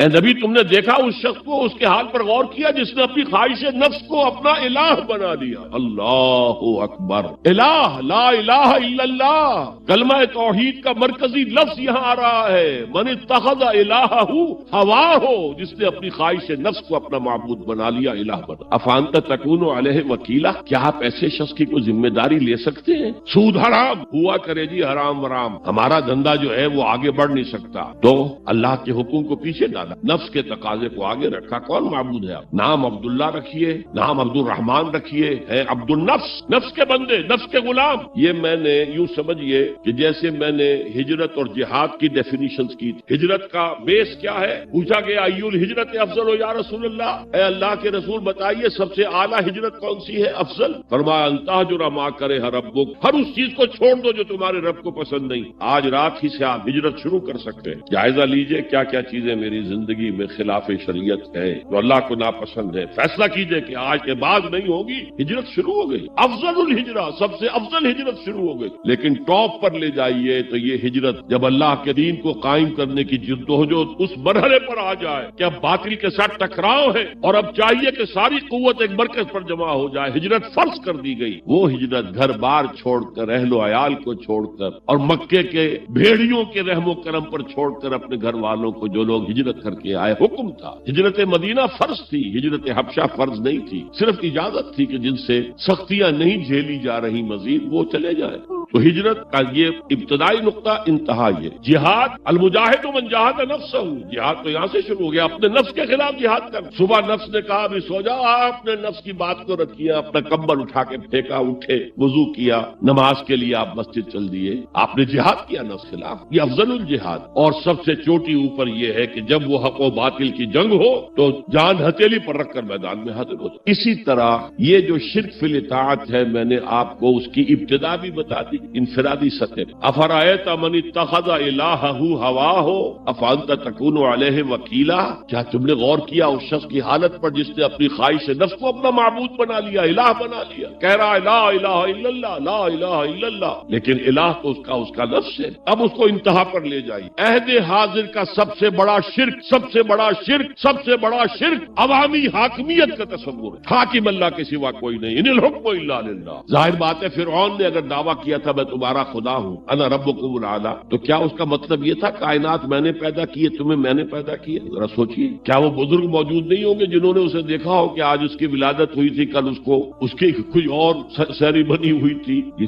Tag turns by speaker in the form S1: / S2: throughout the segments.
S1: اے نبی تم نے دیکھا اس شخص کو، اس کے حال پر غور کیا جس نے اپنی خواہش نفس کو اپنا الہ بنا لیا۔ اللہ اکبر، الہ لا الہ الا اللہ، کلمہ توحید کا مرکزی لفظ یہاں آ رہا ہے، من اتخذ الہہ ہواہ، جس نے اپنی خواہش نفس کو اپنا معبود بنا لیا، الہ بنا۔ افانت تکون علیہ وکیلا، کیا آپ ایسے شخص کی کوئی ذمہ داری لے سکتے ہیں؟ سود حرام ہوا کرے جی، حرام ورام، ہمارا دھندا جو ہے وہ آگے بڑھ نہیں سکتا، تو اللہ کے حکم کو پیچھے ڈالا، نفس کے تقاضے کو آگے رکھا۔ کون معبود ہے آپ؟ نام عبداللہ رکھیے، نام عبد الرحمان رکھیے، ہے عبد النفس، نفس کے بندے، نفس کے غلام۔ یہ میں نے یوں سمجھیے کہ جیسے میں نے ہجرت اور جہاد کی ڈیفینیشنز کی تھی۔ ہجرت کا بیس کیا ہے؟ پوچھا گیا ایو الہجرت افضل ہو یا رسول اللہ، اے اللہ کے رسول بتائیے سب سے اعلیٰ ہجرت کون سی ہے، افضل؟ فرمایا ان تہجر ما کرہ ربک، ہر اس چیز کو چھوڑ دو جو تمہارے رب کو پسند نہیں۔ آج رات ہی سے آپ ہجرت شروع کر سکتے ہیں۔ جائزہ لیجئے کیا کیا چیزیں میری زندگی میں خلاف شریعت ہے، جو اللہ کو ناپسند ہے، فیصلہ کیجئے کہ آج کے بعد نہیں ہوگی، ہجرت شروع ہو گئی، افضل الہجرہ، سب سے افضل ہجرت شروع ہو گئی۔ لیکن ٹاپ پر لے جائیے تو یہ ہجرت جب اللہ کے دین کو قائم کرنے کی جدوجہد اس مرحلے پر آ جائے کہ اب باطل کے ساتھ ٹکراؤ ہے اور اب چاہیے کہ ساری قوت ایک مرکز پر جمع ہو جائے، ہجرت فرض کر دی گئی۔ وہ ہجرت گھر بار چھوڑ کر، اہل و عیال کو چھوڑ کر اور مکے کے بھیڑیوں کے رحم و کرم پر چھوڑ کر اپنے گھر والوں کو جو لوگ ہجرت کر کے آئے، حکم تھا۔ ہجرت مدینہ فرض تھی، ہجرت حبشہ فرض نہیں تھی، صرف اجازت تھی کہ جن سے سختیاں نہیں جھیلی جا رہی مزید وہ چلے جائیں۔ تو ہجرت کا یہ ابتدائی نقطہ، انتہا یہ جہاد، المجاہد من جاہد نفسہ، جہاد تو یہاں سے شروع ہو گیا، اپنے نفس کے خلاف جہاد کر۔ صبح نفس نے کہا بھی سو جاؤ، آپ نے نفس کی بات کو رد کیا، اپنا کمبل اٹھا کے پھینکا، اٹھے، وضو کیا، نماز کے لیے آپ مسجد چل دیے، آپ نے جہاد کیا نفس کے خلاف، یہ افضل الجہاد۔ اور سب سے چوٹی اوپر یہ ہے کہ جب وہ حق و باطل کی جنگ ہو تو جان ہتھیلی پر رکھ کر میدان میں حاضر ہو۔ اسی طرح یہ جو شرک فی الاطاعت ہے، میں نے آپ کو اس کی ابتدا بھی بتا دی، انفرادی سطح۔ افرأیت من اتخذ الہہ ہواہ افانت تکون علیہ وکیلا، کیا تم نے غور کیا اس شخص کی حالت پر جس نے اپنی خواہش نفس کو اپنا معبود بنا لیا، الہ بنا لیا؟ کہہ رہا ہے لا الہ الا اللہ، لا الہ الا اللہ، لیکن الہ تو اس کا نفس ہے۔ اب اس کو انتہا پر لے جائیے۔ عہد حاضر کا سب سے بڑا شرک، سب سے بڑا شرک، سب سے بڑا شرک عوامی حاکمیت کا تصور ہے۔ حاکم اللہ کے سوا کوئی نہیں، ان الحکم الا للہ۔ ظاہر بات ہے فرعون نے اگر دعویٰ کیا تھا میں تمہارا خدا ہوں، انا ربکم الاعلی، تو کیا اس کا مطلب یہ تھا کائنات میں نے پیدا کی ہے، تمہیں میں نے پیدا کی ہے؟ ذرا سوچیے، کیا وہ بزرگ موجود نہیں ہوں گے جنہوں نے اسے دیکھا ہو کہ آج اس کی ولادت ہوئی تھی، کل اس کی کوئی اور سیریمنی ہوئی تھی؟ یہ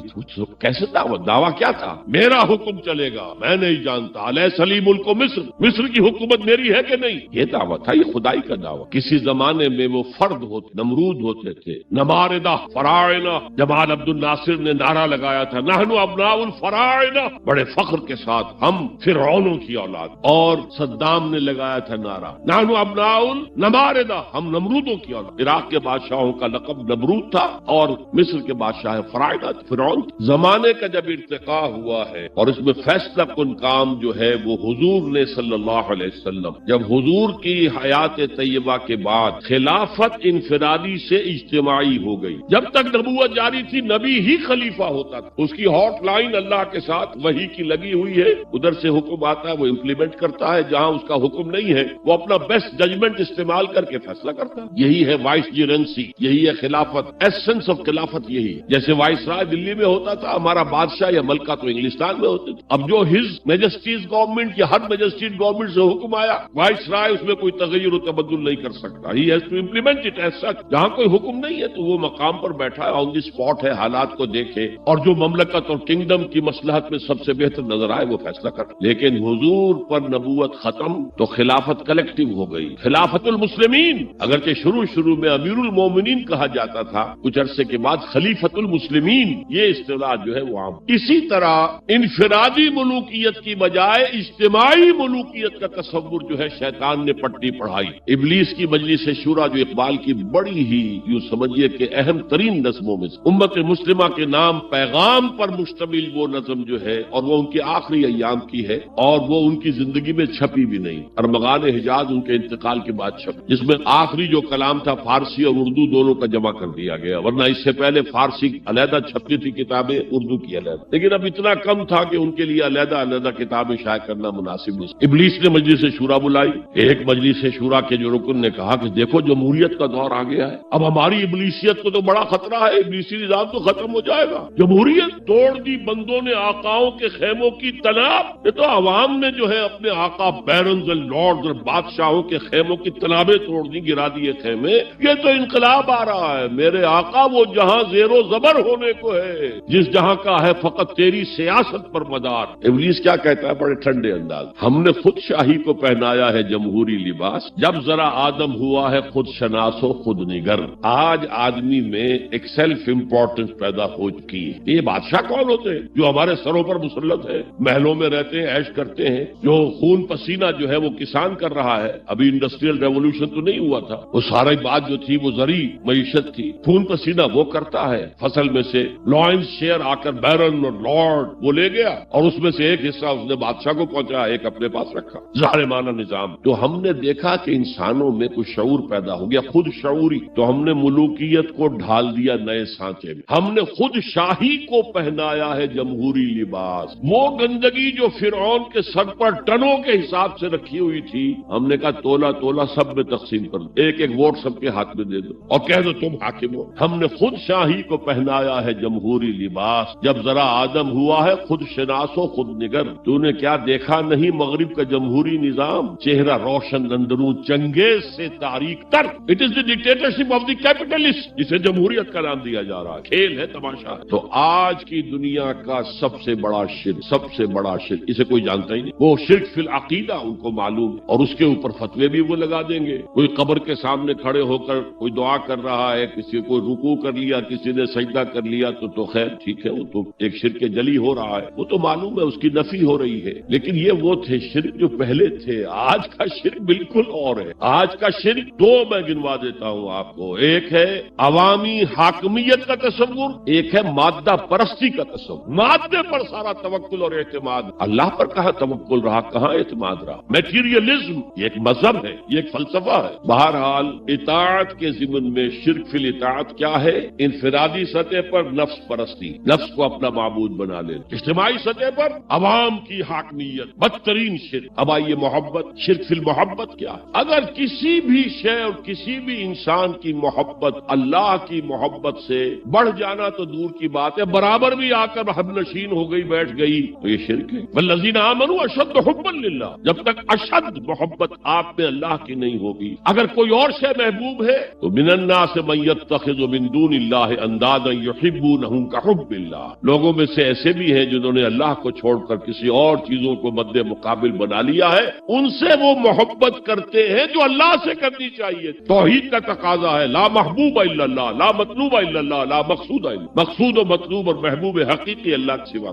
S1: کیسے دعویٰ کیا تھا؟ میرا حکم چلے گا، میں نہیں جانتا، الیس لی ملک مصر، مصر کی حکومت میری ہے کہ نہیں؟ یہ دعویٰ تھا، یہ خدائی کا دعویٰ۔ کسی زمانے میں وہ فرد ہوتے، نمرود ہوتے تھے، نماردہ فراعنہ، جمال عبد الناصر نے نعرہ لگایا تھا نحن ابناء الفراعنہ، بڑے فخر کے ساتھ، ہم فرعونوں کی اولاد۔ اور صدام نے لگایا تھا نعرہ نحن ابناء النماردہ، ہم نمرودوں کی اولاد۔ عراق کے بادشاہوں کا لقب نمرود تھا اور مصر کے بادشاہ فراعنہ فرعون۔ زمانے کا جب ارتقاء ہوا ہے اور اس میں فیصلہ کن کام جو ہے وہ حضور نے صلی اللہ علیہ وسلم، جب حضور کی حیات طیبہ کے بعد خلافت انفرادی سے اجتماعی ہو گئی۔ جب تک نبوت جاری تھی نبی ہی خلیفہ ہوتا تھا، اس کی ہاٹ لائن اللہ کے ساتھ وحی کی لگی ہوئی ہے، ادھر سے حکم آتا ہے وہ امپلیمنٹ کرتا ہے، جہاں اس کا حکم نہیں ہے وہ اپنا بیسٹ ججمنٹ استعمال کر کے فیصلہ کرتا ہے۔ یہی ہے وائس جیرنسی، یہی ہے خلافت، ایسنس آف خلافت یہی ہے۔ جیسے وائس رائے دلی میں ہوتا تھا، ہمارا بادشاہ یا ملکہ تو انگلستان میں ہوتے تھے، اب جو ہز میجسٹیز گورنمنٹ یا ہر میجسٹیز گورنمنٹ سے حکم آیا، وائس رائے اس میں کوئی تغیر و تبدل نہیں کر سکتا، he has to implement it as such. جہاں کوئی حکم نہیں ہے تو وہ مقام پر بیٹھا ہے، آن دی اسپاٹ ہے، حالات کو دیکھے اور جو مملکت اور کنگڈم کی مصلحت میں سب سے بہتر نظر آئے وہ فیصلہ کر۔ لیکن حضور پر نبوت ختم تو خلافت کلیکٹیو ہو گئی، خلافت المسلمین، اگرچہ شروع میں امیر المومنین کہا جاتا تھا، کچھ عرصے کے بعد خلیفت المسلمین یہ اصطلاح جو ہے وہ عام۔ اسی طرح انفرادی ملوکیت کی بجائے اجتماعی ملوکیت کا تصور جو ہے شیطان نے پٹی پڑھائی۔ ابلیس کی مجلس شورا جو اقبال کی بڑی ہی یوں سمجھیے کہ اہم ترین نظموں میں سے، امت مسلمہ کے نام پیغام پر مشتمل وہ نظم جو ہے، اور وہ ان کے آخری ایام کی ہے، اور وہ ان کی زندگی میں چھپی بھی نہیں، ارمغان حجاز ان کے انتقال کے بعد چھپ، جس میں آخری جو کلام تھا فارسی اور اردو دونوں کا جمع کر دیا گیا، ورنہ اس سے پہلے فارسی علیحدہ چھپتی تھی کتابیں، اردو کی علیحدہ، لیکن اب اتنا کم تھا کہ ان کے لیے علیحدہ علیحدہ کتابیں شائع کرنا مناسب نہیں۔ ابلیس نے مجلس شورا بلائی، ایک مجلس شورا کے جو رکن نے کہا کہ دیکھو جمہوریت کا دور آ گیا ہے، اب ہماری ابلیسیت کو تو بڑا خطرہ ہے، ابلیسی نظام تو ختم ہو جائے گا، جمہوریت توڑ دی بندوں نے آقاؤں کے خیموں کی تناب، یہ تو عوام نے جو ہے اپنے آقا بیرنز لارڈز اور بادشاہوں کے خیموں کی تنابیں توڑ دی، گرا دیے خیمے، یہ تو انقلاب آ رہا ہے، میرے آقا وہ جہاں زیر و زبر ہونے کو ہے جس جہاں کا ہے فقط تیری سیاست پر مدار۔ ابلیس کیا کہتا ہے بڑے ٹھنڈے انداز، ہم نے خود شاہی کو پہنایا ہے جمہوری لباس، جب ذرا آدم ہوا ہے خود شناس و خود نگر۔ آج آدمی میں ایک سیلف امپورٹنس پیدا ہو چکی ہے۔ یہ بادشاہ کون ہوتے ہیں جو ہمارے سروں پر مسلط ہے، محلوں میں رہتے ہیں، عیش کرتے ہیں، جو خون پسینہ جو ہے وہ کسان کر رہا ہے، ابھی انڈسٹریل ریولوشن تو نہیں ہوا تھا، وہ ساری بات جو تھی وہ زرعی معیشت تھی، خون پسینہ وہ کرتا ہے، فصل میں سے لائنز شیئر آ کر بیرن اور لارڈ وہ لے گیا، اور اس میں سے ایک حصہ اس نے بادشاہ کو پہنچا، ایک اپنے پاس رکھا، ظالمانہ نظام۔ تو ہم نے دیکھا کہ انسانوں میں کچھ شعور پیدا ہو گیا، خود شعوری، تو ہم نے ملوکیت کو ڈھال دیا نئے سانچے میں، ہم نے خود شاہی کو پہنایا ہے جمہوری لباس۔ وہ گندگی جو فرعون کے سر پر ٹنوں کے حساب سے رکھی ہوئی تھی، ہم نے کہا تولا تولا سب میں تقسیم کر دو، ایک ایک ووٹ سب کے ہاتھ میں دے دو اور کہہ دو تم حاکم ہو۔ ہم نے خود شاہی کو پہنایا ہے جمہوری لباس، جب ذرا آدم ہوا ہے خود شناس و خود نگر۔ تو نے کیا دیکھا نہیں مغرب کا جمہوری نظام، چہرہ روشن اندروں چنگیز سے تاریک تر، it is the dictatorship of the capitalist, جسے جمہوریت کا نام دیا جا رہا ہے، کھیل ہے، تماشا ہے۔ تو آج کی دنیا کا سب سے بڑا شرک، سب سے بڑا شرک، اسے کوئی جانتا ہی نہیں، وہ شرک فی العقیدہ ان کو معلوم، اور اس کے اوپر فتوے بھی وہ لگا دیں گے۔ کوئی قبر کے سامنے کھڑے ہو کر کوئی دعا کر رہا ہے، کسی کو رکوع کر لیا، کسی نے سجدہ کر لیا، تو خیر ٹھیک ہے، وہ تو ایک شرک جلی ہو رہا ہے، وہ تو معلوم ہے، اس کی نفی ہو رہی ہے، لیکن یہ وہ تھے شرک جو پہلے تھے۔ آج کا شرک بالکل اور ہے۔ آج کا شرک دو میں گنوا دیتا ہوں آپ کو، ایک ہے عوامی حاکمیت کا تصور، ایک ہے مادہ پرستی کا تصور، مادے پر سارا توکل اور اعتماد۔ اللہ پر کہاں توکل رہا، کہاں اعتماد رہا؟ میٹیریلزم یہ ایک مذہب ہے، یہ ایک فلسفہ ہے۔ بہرحال اطاعت کے ضمن میں شرک فی الاطاعت کیا ہے؟ انفرادی سطح پر نفس پرستی، نفس کو اپنا معبود بنا لینا، اجتماعی سطح پر عوام کی حاکمیت، بدترین شرک۔ اب آئیے محبت، شرک فی المحبت کیا ہے؟ اگر کسی بھی شے اور کسی بھی انسان کی محبت اللہ کی محبت سے بڑھ جانا تو دور کی بات ہے، برابر بھی آ کر ہم نشین ہو گئی، بیٹھ گئی، تو یہ شرک ہے۔ والذین آمنوا اشد حبا للہ، جب تک اشد محبت آپ میں اللہ کی نہیں ہوگی۔ اگر کوئی اور شے محبوب ہے تو من الناس من یتخذ من دون اللہ اندادا یحبونہم کحب اللہ، لوگوں میں سے ایسے بھی ہیں جنہوں نے اللہ کو چھوڑ کر کسی اور چیزوں کو مد مقابل بنا لیا ہے، ان سے وہ محبت کرتے ہیں جو اللہ سے کرنی چاہیے۔ توحید کا تقاضا ہے لا محبوب الا اللہ، لا مطلوب الا اللہ، لا مقصود الا اللہ، مقصود و مطلوب اور محبوب حقیقی اللہ کے سوا۔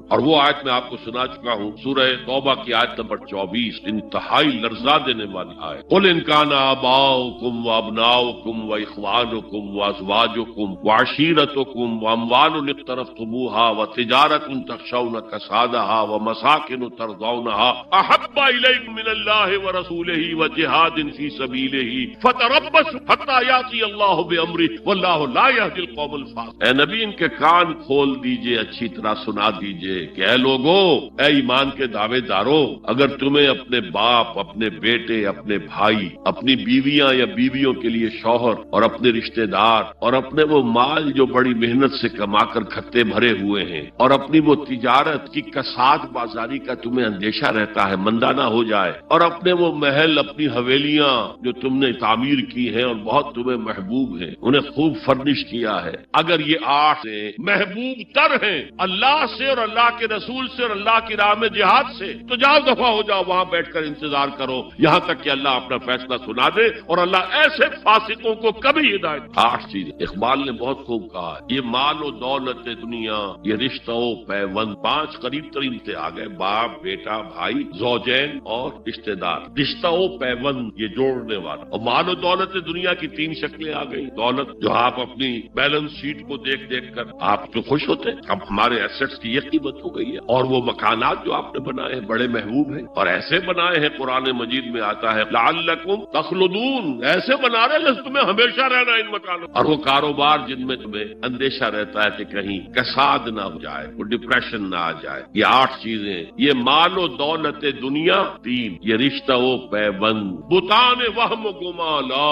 S1: اور وہ آیت میں آپ کو سنا چکا ہوں، سورہ توبہ کی آیت نمبر 24، انتہائی لرزا دینے والی آیت، قل ان کان آباؤکم وابناؤکم واخوانکم وازواجکم وعشیرتکم واموال اقترفتموها وتجارۃ تخشون کسادها ومساکن ترضونها احب الیکم من اللہ ورسولہ وجہاد فی سبیلہ فتربصوا حتی یاتی اللہ بامرہ واللہ لا یہدی القوم الفاسقین۔ اے نبی ان کے کان کھول دیجئے، اچھی طرح سنا دیجئے کہ اے لوگو، اے ایمان کے دعوے دارو، اگر تمہیں اپنے باپ، اپنے بیٹے، اپنے بھائی، اپنی بیویاں یا بیویوں کے لیے شوہر اور اپنے رشتہ دار اور اپنے وہ مال جو بڑی محنت سے کما کر کھتے بھرے ہوئے ہیں اور اپنی وہ تجارت کی کساد بازاری کا تمہیں اندیشہ رہتا ہے مندہ نہ ہو جائے، اور اپنے وہ محل، اپنی حویلیاں جو تم نے تعمیر کی ہیں اور بہت تمہیں محبوب ہیں، انہیں خوب فرنش کیا ہے، اگر یہ 8 سے محبوب تر ہیں اللہ سے اور اللہ کے رسول سے اور اللہ کی راہ میں جہاد سے، تو جاؤ دفعہ ہو جاؤ، وہاں بیٹھ کر انتظار کرو یہاں تک کہ اللہ اپنا فیصلہ سنا دے، اور اللہ ایسے فاسقوں کو کبھی ہدایت۔ 8 چیزیں اقبال نے بہت خوب کہا، یہ مال و دولت دنیا، یہ رشتہ و پیوند، 5 قریب ترین سے آ گئے، باپ، بیٹا، بھائی، زوجین اور رشتہ دار، رشتہ و پیوند یہ جوڑنے والا۔ اور مال و دولت دنیا کی 3 شکلیں آ گئی، دولت جو آپ اپنی بیلنس شیٹ کو دیکھ دیکھ کر آپ تو خوش خوش ہوتے ہیں؟ اب ہمارے ایسٹس کی یہ قیمت ہو گئی ہے، اور وہ مکانات جو آپ نے بنائے ہیں بڑے محبوب ہیں، اور ایسے بنائے ہیں قرآن مجید میں آتا ہے لعلکم تخلدون، ایسے بنا رہے ہیں تمہیں ہمیشہ رہنا ان مکانوں، اور وہ کاروبار جن میں تمہیں اندیشہ رہتا ہے کہ کہیں کساد نہ ہو جائے، کوئی ڈپریشن نہ آ جائے۔ یہ 8 چیزیں، یہ مال و دولت دنیا، 3 یہ رشتہ و پیبند، بتان وہم و گما لا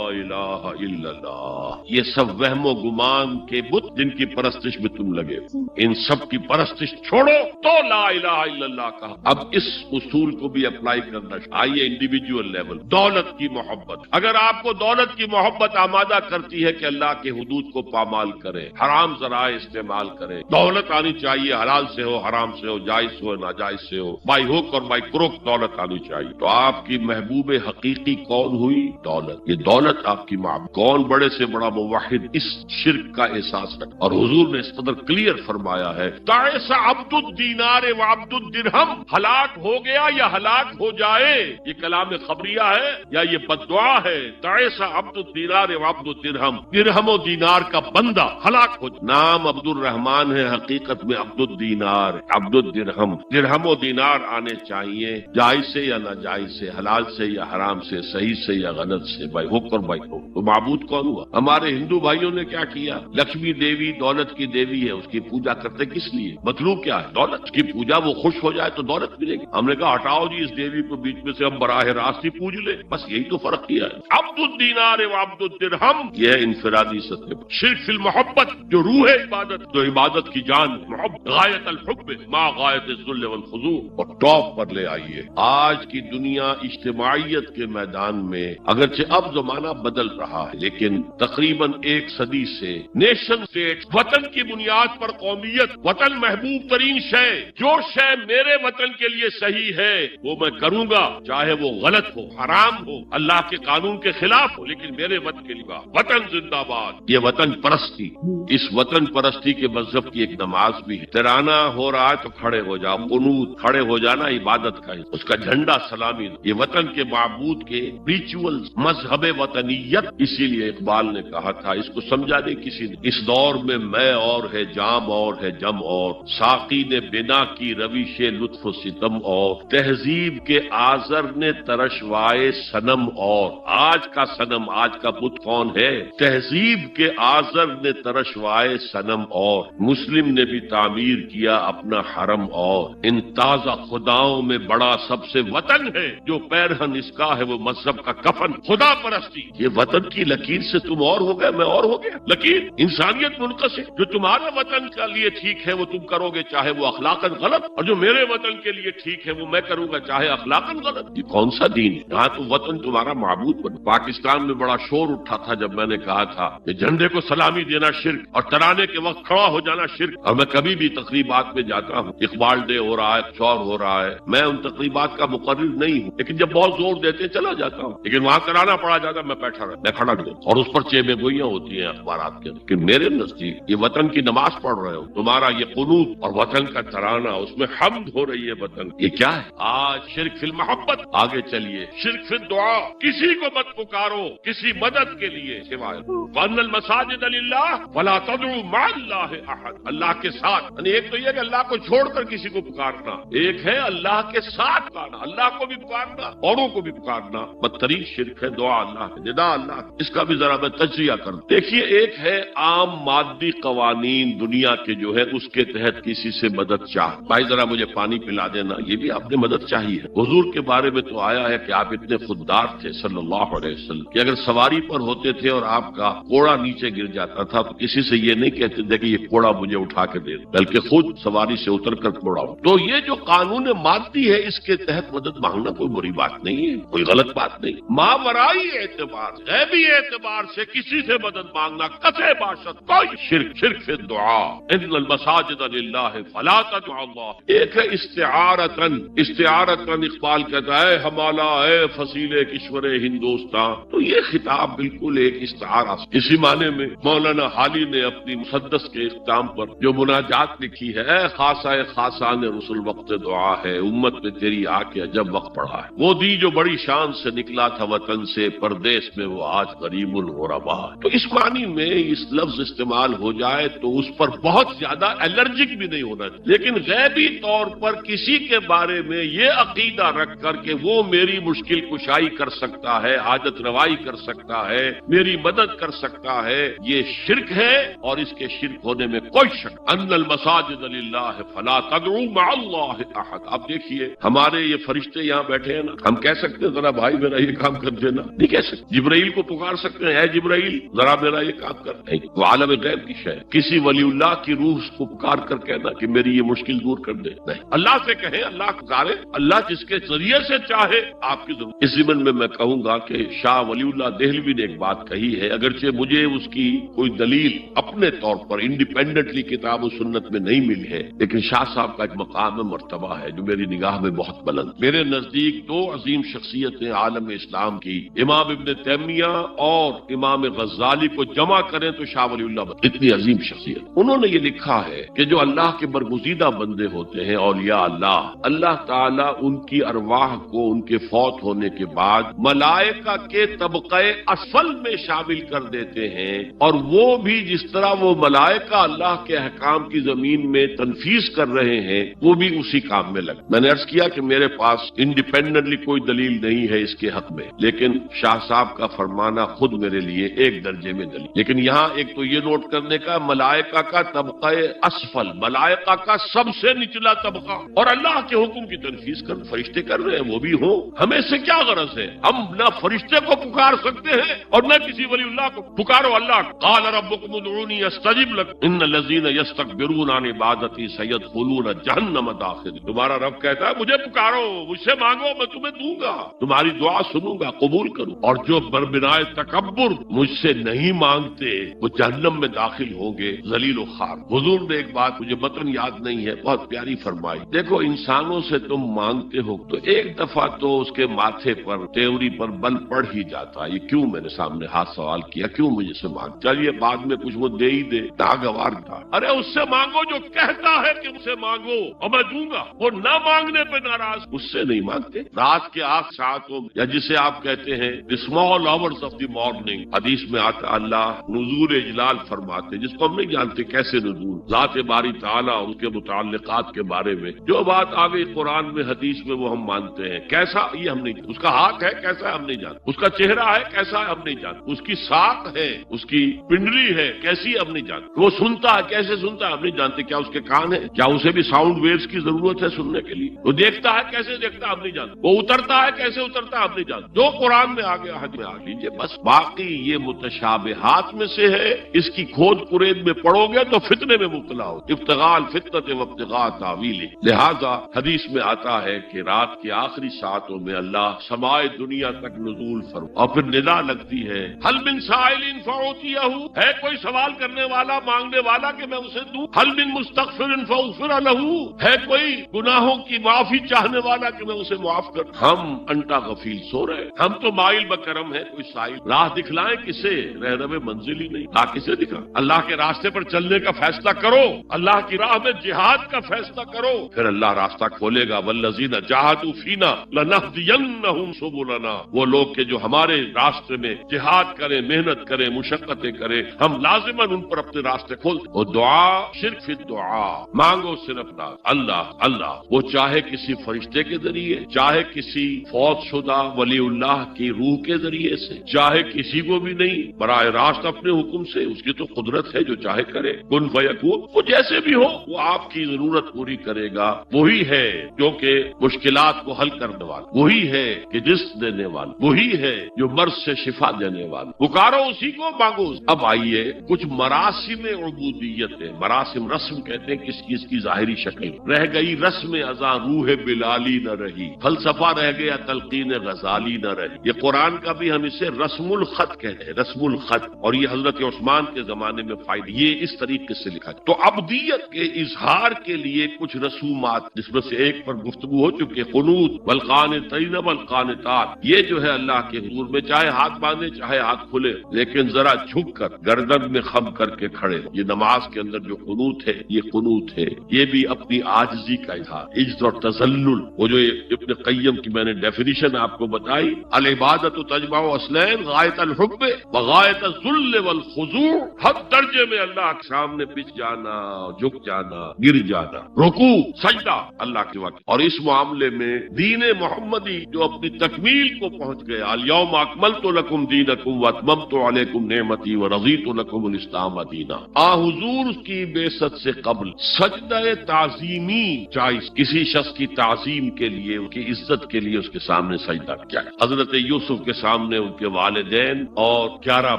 S1: الہ الا اللہ، یہ سب وہم و گمان کے بت جن کی پرستش میں تم لگے، ان سب کی پرستش چھوڑو تو لا الہ الا اللہ کہا۔ اب اس اصول کو بھی اپلائی کرنا آئیے انڈیویجول لیول۔ دولت کی محبت، اگر آپ کو دولت کی محبت آمادہ کرتی ہے کہ اللہ کے حدود کو پامال کریں، حرام ذرائع استعمال کریں، دولت آنی چاہیے، حلال سے ہو، حرام سے ہو، جائز ہو، ناجائز سے ہو، بائی ہوک اور بائی کروک دولت آنی چاہیے، تو آپ کی محبوب حقیقی کون ہوئی؟ دولت۔ یہ دولت آپ کی محبوب۔ کون بڑے سے بڑا موحد اس شرک کا احساس رکھتا، اور حضور نے اس قدر کلیئر فرمایا ہے تعس عبد الدینار و عبد الدرہم، ہلاک ہو گیا یا ہلاک ہو جائے، یہ کلام خبریہ ہے یا یہ بد دعا ہے؟ تعس عبد الدینار و عبد الدرہم، درہم و دینار کا بندہ ہلاک ہو جائے۔ نام عبد الرحمان ہے، حقیقت میں عبد الدینار، عبد الدرہم۔ درہم و دینار آنے چاہیے، جائز سے یا ناجائز سے، حلال سے یا حرام سے، صحیح سے یا غلط سے، بائی حق اور بائی حق۔ تو معبود کون ہوا؟ ہمارے ہندو بھائیوں نے کیا کیا؟ لکشمی دیوی دولت کی دیوی ہے، اس کی پوجا کرتے کس لیے؟ مطلوب کیا ہے؟ دولت۔ اس کی پوجا وہ خوش ہو جائے تو دولت ملے گی۔ ہم نے کہا ہٹاؤ جی اس دیوی کو بیچ میں سے، ہم براہ راست ہی پوج لیں، بس یہی تو فرق کیا ہے۔ عبد الدینار و عبد الدرہم، یہ ہے انفرادی سطح پر۔ شرک فی المحبت، جو روح عبادت، جو عبادت کی جان محبت، غایت الحب ما غایت الذل والخضوع، اور ٹاپ پر لے آئیے۔ آج کی دنیا اجتماعیت کے میدان میں اگرچہ اب زمانہ بدل رہا ہے، لیکن تقریباً 1 صدی سے نیشن اسٹیٹ، وطن کی بنیاد پر قومیت، وطن محبوب ترین شے، جو شے میرے وطن کے لیے صحیح ہے وہ میں کروں گا، چاہے وہ غلط ہو، حرام ہو، اللہ کے قانون کے خلاف ہو، لیکن میرے وطن کے لیے وطن زندہ باد۔ یہ وطن پرستی، اس وطن پرستی کے مذہب کی ایک نماز بھی ہے۔ ترانہ ہو رہا ہے تو کھڑے ہو جاؤ، قنوت، کھڑے ہو جانا عبادت کا ہے، اس کا جھنڈا سلامی۔ یہ وطن کے معبود کے ریچول، مذہب وطنیت۔ اسی لیے اقبال نے کہا تھا، اس کو سمجھا نہیں کسی نے، اس دور میں میں اور ہے، جام اور ہے، جم اور، ساقی نے بنا کی روش لطف و ستم اور، تہذیب کے آزر نے ترشوائے صنم اور۔ آج کا صنم، آج کا بت کون ہے؟ تہذیب کے آزر نے ترشوائے صنم اور، مسلم نے بھی تعمیر کیا اپنا حرم اور، ان تازہ خداؤں میں بڑا سب سے وطن ہے، جو پیرہن اس کا ہے وہ مذہب کا کفن۔ خدا پرستی، یہ وطن کی لکیر سے تم اور ہو گئے، میں اور ہو گیا۔ لکیر انسانیت منقسم، جو تمہارے وطن کے لیے ٹھیک ہے وہ تم کرو گے چاہے وہ اخلاقاً غلط، اور جو میرے وطن کے لیے ٹھیک ہے وہ میں کروں گا چاہے اخلاقاً غلط۔ یہ کون سا دین ہے؟ یہاں تو وطن تمہارا معبود بنا۔ پاکستان میں بڑا شور اٹھا تھا جب میں نے کہا تھا کہ جھنڈے کو سلامی دینا شرک، اور ترانے کے وقت کھڑا ہو جانا شرک۔ اور میں کبھی بھی تقریبات میں جاتا ہوں، اقبال ڈے ہو رہا ہے، چور ہو رہا ہے، میں ان تقریبات کا مقرر نہیں ہوں، لیکن جب بہت زور دیتے چلا جاتا ہوں، لیکن وہاں ترانہ پڑا جاتا میں بیٹھا رہتا، میں کھڑا نہیں، اور اس پر چیبے گوئیاں ہوتی ہیں اخبارات کے۔ لیکن میرے نزدیک یہ وطن کی نماز پڑھ رہے ہو، تمہارا یہ قنوت اور وطن کا ترانہ، اس میں حمد ہو رہی ہے وطن، یہ کیا ہے؟ آج شرک فی المحبت۔ آگے چلیے، شرک فی الدعاء، کسی کو مت پکارو کسی مدد کے لیے سوائے، وَأَنَّ الْمَسَاجِدَ لِلَّهِ فَلَا تَدْعُوا مَعَ اللَّهِ أَحَدًا، اللہ کے ساتھ، یعنی ایک تو یہ کہ اللہ کو چھوڑ کر کسی کو پکارنا، ایک ہے اللہ کے ساتھ پکارنا، اللہ کو بھی پکارنا، اوروں کو بھی پکارنا۔ بدترین شرک ہے دعا اللہ ہے، ندا اللہ، اس کا بھی ذرا میں تجزیہ کروں۔ دیکھیے، ایک ہے عام مادی قوانین دنیا کے جو ہے اس کے تحت کسی سے مدد چاہ، بھائی ذرا مجھے پانی پلا دینا، یہ بھی آپ نے مدد چاہی ہے۔ حضور کے بارے میں تو آیا ہے کہ آپ اتنے خوددار تھے صلی اللہ علیہ وسلم کہ اگر سواری پر ہوتے تھے اور آپ کا کوڑا نیچے گر جاتا تھا تو کسی سے یہ نہیں کہتے تھے کہ یہ کوڑا مجھے اٹھا کے دے، بلکہ خود سواری سے اتر کر کوڑا۔ تو یہ جو قانون مادی ہے اس کے تحت مدد مانگنا کوئی بری بات نہیں ہے، کوئی غلط بات نہیں۔ ماورائی اعتبار، غیبی اعتبار سے کسی سے مدد مانگنا قطع باشد کوئی شرک فی الدعاء، ان المساجد للہ فلا تدعوا اللہ۔ ایک ہے استعارتاً اقبال کہتا ہے ہمالا اے فصیل کشور ہندوستان، تو یہ خطاب بالکل ایک استعارہ، اسی معنی میں مولانا حالی نے اپنی مسدس کے اختتام پر جو مناجات لکھی ہے، اے خاصہ خاصان رسول وقت دعا ہے، امت میں تیری آ کے عجب وقت پڑا ہے، وہ دی جو بڑی شان سے نکلا تھا وطن سے، پردیس میں وہ آج غریب الغربا۔ تو اس معنی میں اس لفظ استعمال ہو جائے تو تو اس پر بہت زیادہ الرجک بھی نہیں ہونا چاہیے، لیکن غیبی طور پر کسی کے بارے میں یہ عقیدہ رکھ کر کہ وہ میری مشکل کشائی کر سکتا ہے، حاجت روائی کر سکتا ہے، میری مدد کر سکتا ہے، یہ شرک ہے، اور اس کے شرک ہونے میں کوئی شک ان المساجد للہ فلا تدعوا مع اللہ احد۔ اب دیکھیے ہمارے یہ فرشتے یہاں بیٹھے ہیں نا، ہم کہہ سکتے ہیں ذرا بھائی میرا یہ کام کر دینا؟ نہیں کہہ سکتے۔ جبرائیل کو پکار سکتے ہیں، اے جبرائیل ذرا میرا یہ کام کر؟ نہیں، وہ عالم غیب کی شے ہے۔ کسی ولی اللہ کی روح کو پکار کر کہنا کہ میری یہ مشکل دور کر دے؟ نہیں، اللہ سے کہیں، اللہ پکارے، اللہ جس کے ذریعے سے چاہے آپ کی ضرورت۔ اس ضمن میں میں کہوں گا کہ شاہ ولی اللہ دہلوی نے ایک بات کہی ہے، اگرچہ مجھے اس کی کوئی دلیل اپنے طور پر انڈیپینڈنٹلی کتاب و سنت میں نہیں ملی ہے، لیکن شاہ صاحب کا ایک مقام مرتبہ ہے جو میری نگاہ میں بہت بلند۔ میرے نزدیک دو عظیم شخصیتیں عالم اسلام کی، امام ابن تیمیہ اور امام غزالی کو جمع کریں تو شاہ ولی اللہ اتنی عظیم شخصیت۔ انہوں نے یہ لکھا ہے کہ جو اللہ کے برگزیدہ بندے ہوتے ہیں، اولیاء اللہ، اللہ تعالیٰ ان کی ارواح کو ان کے فوت ہونے کے بعد ملائکہ کے طبقہ اسفل میں شامل کر دیتے ہیں، اور وہ بھی جس طرح وہ ملائکہ اللہ کے احکام کی زمین میں تنفیذ کر رہے ہیں، وہ بھی اسی کام میں لگ۔ میں نے عرض کیا کہ میرے پاس انڈیپینڈنٹلی کوئی دلیل نہیں ہے اس کے حق میں، لیکن شاہ صاحب کا فرمانا خود میرے لیے ایک درجے میں دلیل۔ لیکن یہاں ایک تو یہ نوٹ کرنے کا، ملائکہ کا طبقہ اسفل، ملائکہ کا سب سے نچلا طبقہ، اور اللہ کے حکم کی تنفیذ کر فرشتے کر رہے ہیں، وہ بھی ہوں۔ ہمیں سے کیا غرض ہے؟ ہم نہ فرشتے کو پکار سکتے ہیں اور نہ کسی ولی اللہ کو۔ پکارو اللہ، قال ربکم ادعونی استجب لکم ان الذین یستکبرون عن عبادتی سیدخلون جہنم داخرین۔ تمہارا رب کہتا ہے مجھے پکارو، مجھ سے مانگو، میں تمہیں دوں گا، تمہاری دعا سنوں گا، قبول کروں۔ اور جو بربنائے تکبر مجھ سے نہیں مانگتے وہ جہنم میں داخل ہوں گے ذلیل و خوار۔ حضور نے ایک بات مجھے متن یاد نہیں ہے، بہت پیاری فرمائی، دیکھو انسانوں سے تم مانگتے ہو تو ایک دفعہ تو اس کے ماتھے پر تیوری پر بل پڑ ہی جاتا، یہ کیوں میرے سامنے ہاتھ سوال کیا، کیوں مجھے سے مانگ؟ چلیے بعد میں کچھ وہ دے ہی دے، ناگوار تھا۔ ارے اس سے مانگو جو کہتا ہے کہ مجھ سے مانگو اور میں دوں گا، وہ نہ مانگنے پہ ناراض، اس سے نہیں مانگتے۔ رات کے آخر ساعتوں یا جسے آپ کہتے ہیں small hours of the morning, حدیث میں آتا اللہ نزول اجلال فرماتے، جس کو ہم نہیں جانتے کیسے نزول، ذات باری تعالیٰ اور اس کے متعلقات کے بارے میں جو بات آ گئی قرآن میں حدیث میں وہ ہم مانتے ہیں، کیسا یہ ہم نہیں جانتے، اس کا ہاتھ ہے کیسا ہے ہم نہیں جانتے، اس کا چہرہ ہے کیسا ہے ہم نہیں جانتے، اس کی ساق ہے، اس کی پنڈلی ہے کیسی ہم نہیں جانتے، وہ سنتا ہے کیسے سنتا ہے ہم نہیں جانتے، کیا اس کے کان ہے، کیا اسے بھی ساؤنڈ ویوز کی ضرورت ہے سننے کے لیے، وہ دیکھتا ہے کیسے دیکھتا ہے ہم نہیں جانتے، وہ اترتا ہے کیسے اترتا ہے ہم نہیں جانتے، جو قرآن میں آ گیا حد میں آ لیجیے بس۔ باقی یہ متشابہات میں سے ہے، اس کی کھود کرید میں پڑو گے تو فتنے میں مبتلا ہو، ابتغاء الفتنة وابتغاء تاویلہ۔ لہذا حدیث میں آتا ہے کہ رات کے آخری ساعتوں میں اللہ سمائے دنیا تک نزول فرما، اور پھر ندا لگتی ہے حل من سائل فاعطیہ، ہے کوئی سوال کرنے والا مانگنے والا کہ میں اسے دوں، حل من مستغفر فاغفر لہ، ہے کوئی گناہوں کی معافی چاہنے والا کہ میں اسے معاف کر۔ ہم انٹا غفیل سو رہے، ہم تو مائل بکرم ہے، کوئی سائل راہ دکھلائیں کسے، رہنم منزل ہی نہیں، راہ کسے دکھا؟ اللہ کے راستے پر چلنے کا فیصلہ کرو، اللہ کی راہ میں جہاد کا فیصلہ کرو، پھر اللہ راستہ کھولے گا۔ والذین جاہدوا فینا لنہدینہم سبلنا، وہ لوگ کہ جو ہمارے راستے میں جہاد کریں، محنت کریں، مشقتیں کریں، ہم لازماً ان پر اپنے راستے کھول دیں۔ اور دعا شرک فی الدعا، مانگو صرف اللہ اللہ، وہ چاہے کسی فرشتے کے ذریعے، چاہے کسی فوت شدہ ولی اللہ کی روح کے ذریعے سے، چاہے کسی کو بھی نہیں، براہ راست اپنے حکم سے، اس کی تو قدرت ہے جو چاہے کرے، کن فیکون، وہ جیسے بھی ہو وہ آپ کی ضرورت پوری کرے گا۔ وہی ہے جو کہ مشکلات کو حل کرنے والا، وہی ہے کہ رزق دینے والا، وہی ہے جو مرض سے شفا دینے والا، پکارو اسی کو، مانگو۔ اب آئیے کچھ مراسم عبودیت ہے، مراسم رسم کہتے ہیں کس چیز کی ظاہری شکل، رہ گئی رسم ازاں روح بلالی نہ رہی، فلسفہ رہ گیا تلقین غزالی نہ رہی۔ یہ قرآن کا بھی ہم اسے رسم الخط کہتے ہیں، رسم الخط، اور یہ حضرت عثمان کے زمانے میں فائدہ یہ اس طریقے سے لکھا ہے۔ تو عبدیت کے اظہار کے لیے کچھ رسومات، جس میں سے ایک پر گفتگو ہو چکی ہے، قنوت والقانتین والقانتات، یہ جو ہے اللہ کے حضور میں چاہے ہاتھ باندھے چاہے ہاتھ کھلے، لیکن ذرا جھک کر گردن میں خم کر کے کھڑے۔ یہ نماز کے اندر جو قنوت ہے یہ قنوت ہے، یہ بھی اپنی عاجزی کا اظہار، عجز اور تذلل۔ وہ جو ابن قیم کی میں نے ڈیفینیشن آپ کو بتائی، العبادت تجمع اصلین غایت الحب وغایت الذل والخضوع، ہر درجے میں اللہ اللہ کے سامنے پچ جانا، جھک جانا، گر جانا، رکوع سجدہ اللہ کے وقت. اور اس معاملے میں دین محمدی جو اپنی تکمیل کو پہنچ گیا، الیوم اکملت لکم دینکم واتممت علیکم نعمتی ورضیت لکم الاسلام دینا. حضور کی بعثت سے قبل سجدہ تعظیمی جائز، کسی شخص کی تعظیم کے لیے، ان کی عزت کے لیے اس کے سامنے سجدہ کیا. حضرت یوسف کے سامنے ان کے والدین اور 11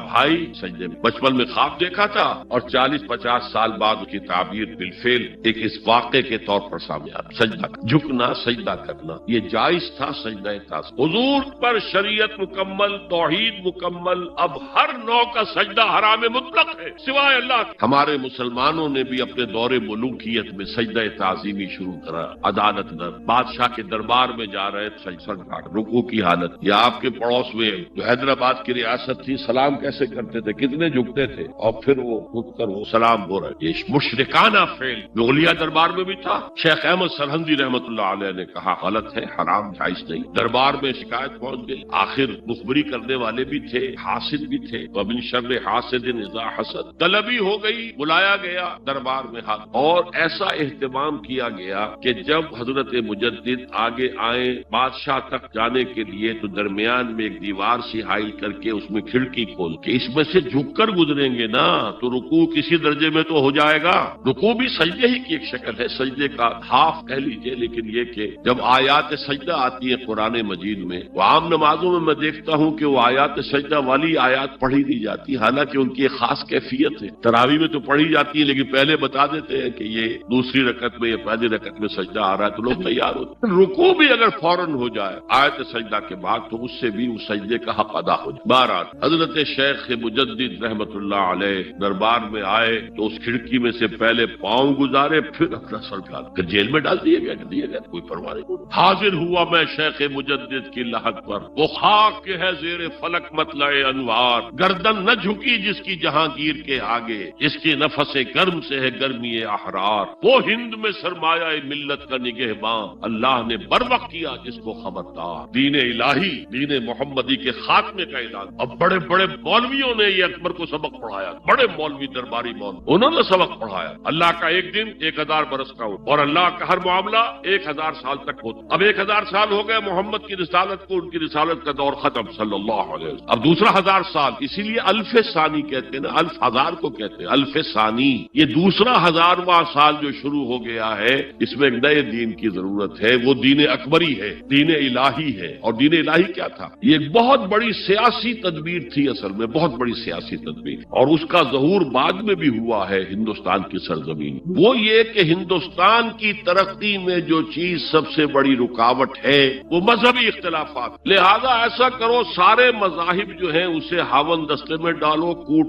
S1: بھائی سجدے میں. بچپن میں خواب دیکھا تھا اور 40-50 سال بعد کی تعبیر بالفعل ایک اس واقعے کے طور پر سامنے آ رہا. سجدہ جھکنا، سجدہ کرنا یہ جائز تھا. سجدہ تعظیم حضور پر شریعت مکمل، توحید مکمل، اب ہر نوع کا سجدہ حرام مطلق ہے سوائے اللہ کے. ہمارے مسلمانوں نے بھی اپنے دور ملوکیت میں سجدہ تعظیمی شروع کرا. عدالت در بادشاہ کے دربار میں جا رہے سجدہ رکوع کی حالت. یا آپ کے پڑوس میں جو حیدرآباد کی ریاست تھی، سلام کیسے کرتے تھے، کتنے جھکتے تھے، اور پھر وہ اٹھ کر وہ سلام ہو رہے. یہ مشرکانہ فعل مغلیہ دربار میں بھی تھا. شیخ احمد سرہندی رحمۃ اللہ علیہ نے کہا غلط ہے، حرام جائز نہیں. دربار میں شکایت پہنچ گئی. آخر مخبری کرنے والے بھی تھے، حاسد بھی تھے. ومن شر حاسد اذا حسد. طلبی ہو گئی، بلایا گیا دربار میں اور ایسا اہتمام کیا گیا کہ جب حضرت مجدد آگے آئے بادشاہ تک جانے کے لیے تو درمیان میں ایک دیوار سی حائل کر کے اس میں کھڑکی کھول کے اس میں سے جھک کر گزریں گے نا تو رکوع کسی درجے میں تو ہو جائے گا. رکوع بھی سجدے ہی کی ایک شکل ہے، سجدے کا ہاف کہہ لیجئے. لیکن یہ کہ جب آیات سجدہ آتی ہے قرآن مجید میں، وہ عام نمازوں میں دیکھتا ہوں کہ وہ آیات سجدہ والی آیات پڑھی دی جاتی، حالانکہ ان کی ایک خاص کیفیت ہے. تراویح میں تو پڑھی جاتی ہے لیکن پہلے بتا دیتے ہیں کہ یہ دوسری رکعت میں یا پہلی رکعت میں سجدہ آ رہا ہے تو لوگ تیار ہوتے ہیں. رکوع بھی اگر فوراً ہو جائے آیت سجدہ کے بعد تو اس سے بھی اس سجدے کا حق ادا ہو جائے. بہرحال حضرت شیخ مجدد رحمت اللہ علیہ دربار میں آئے تو اس کھڑکی میں سے پہلے پاؤں گزارے، پھر اپنا سر کر جیل میں ڈال دیا گیا، کوئی پرواہ نہیں. حاضر ہوا میں شیخ مجدد کی لحد پر، وہ خاک کے ہے زیر فلک مطلع انوار، گردن نہ جھکی جس کی جہانگیر کے آگے، جس کی نفس گرم سے ہے گرمی احرار. وہ ہند میں سرمایہ ملت کا نگہباں، اللہ نے بر وقت کیا جس کو خبردار. دین الہی، دین محمدی کے خاتمے کا اعلان. اب بڑے بڑے مولویوں نے یہ اکبر کو سبق پڑھایا، بڑے مولوی درباری مولوی انہوں نے سبق پڑھایا. اللہ کا ایک دن 1000 برس کا ہوتا اور اللہ کا ہر معاملہ 1000 سال تک ہوتا. اب 1000 سال ہو گئے محمد کی رسالت کو، ان کی رسالت کا دور ختم صلی اللہ علیہ وسلم. اب دوسرا 1000 سال، اسی لیے الف ثانی کہتے ہیں نا، الف ہزار کو کہتے ہیں الف ثانی. یہ دوسرا 1000واں سال جو شروع ہو گیا ہے، اس میں ایک نئے دین کی ضرورت ہے. وہ دین اکبری ہے، دین الہی ہے. اور دین الہی کیا تھا؟ یہ ایک بہت بڑی سیاسی تدبیر تھی، اصل میں بہت بڑی سیاسی تدبیر، اور اس کا ظہور بعد میں بھی ہوا ہے ہندوستان کی سرزمین. وہ یہ کہ ہندوستان کی ترقی میں جو چیز سب سے بڑی رکاوٹ ہے وہ مذہبی اختلافات. لہذا ایسا کرو سارے مذاہب جو ہیں اسے ہاون دستے میں ڈالو، کوٹ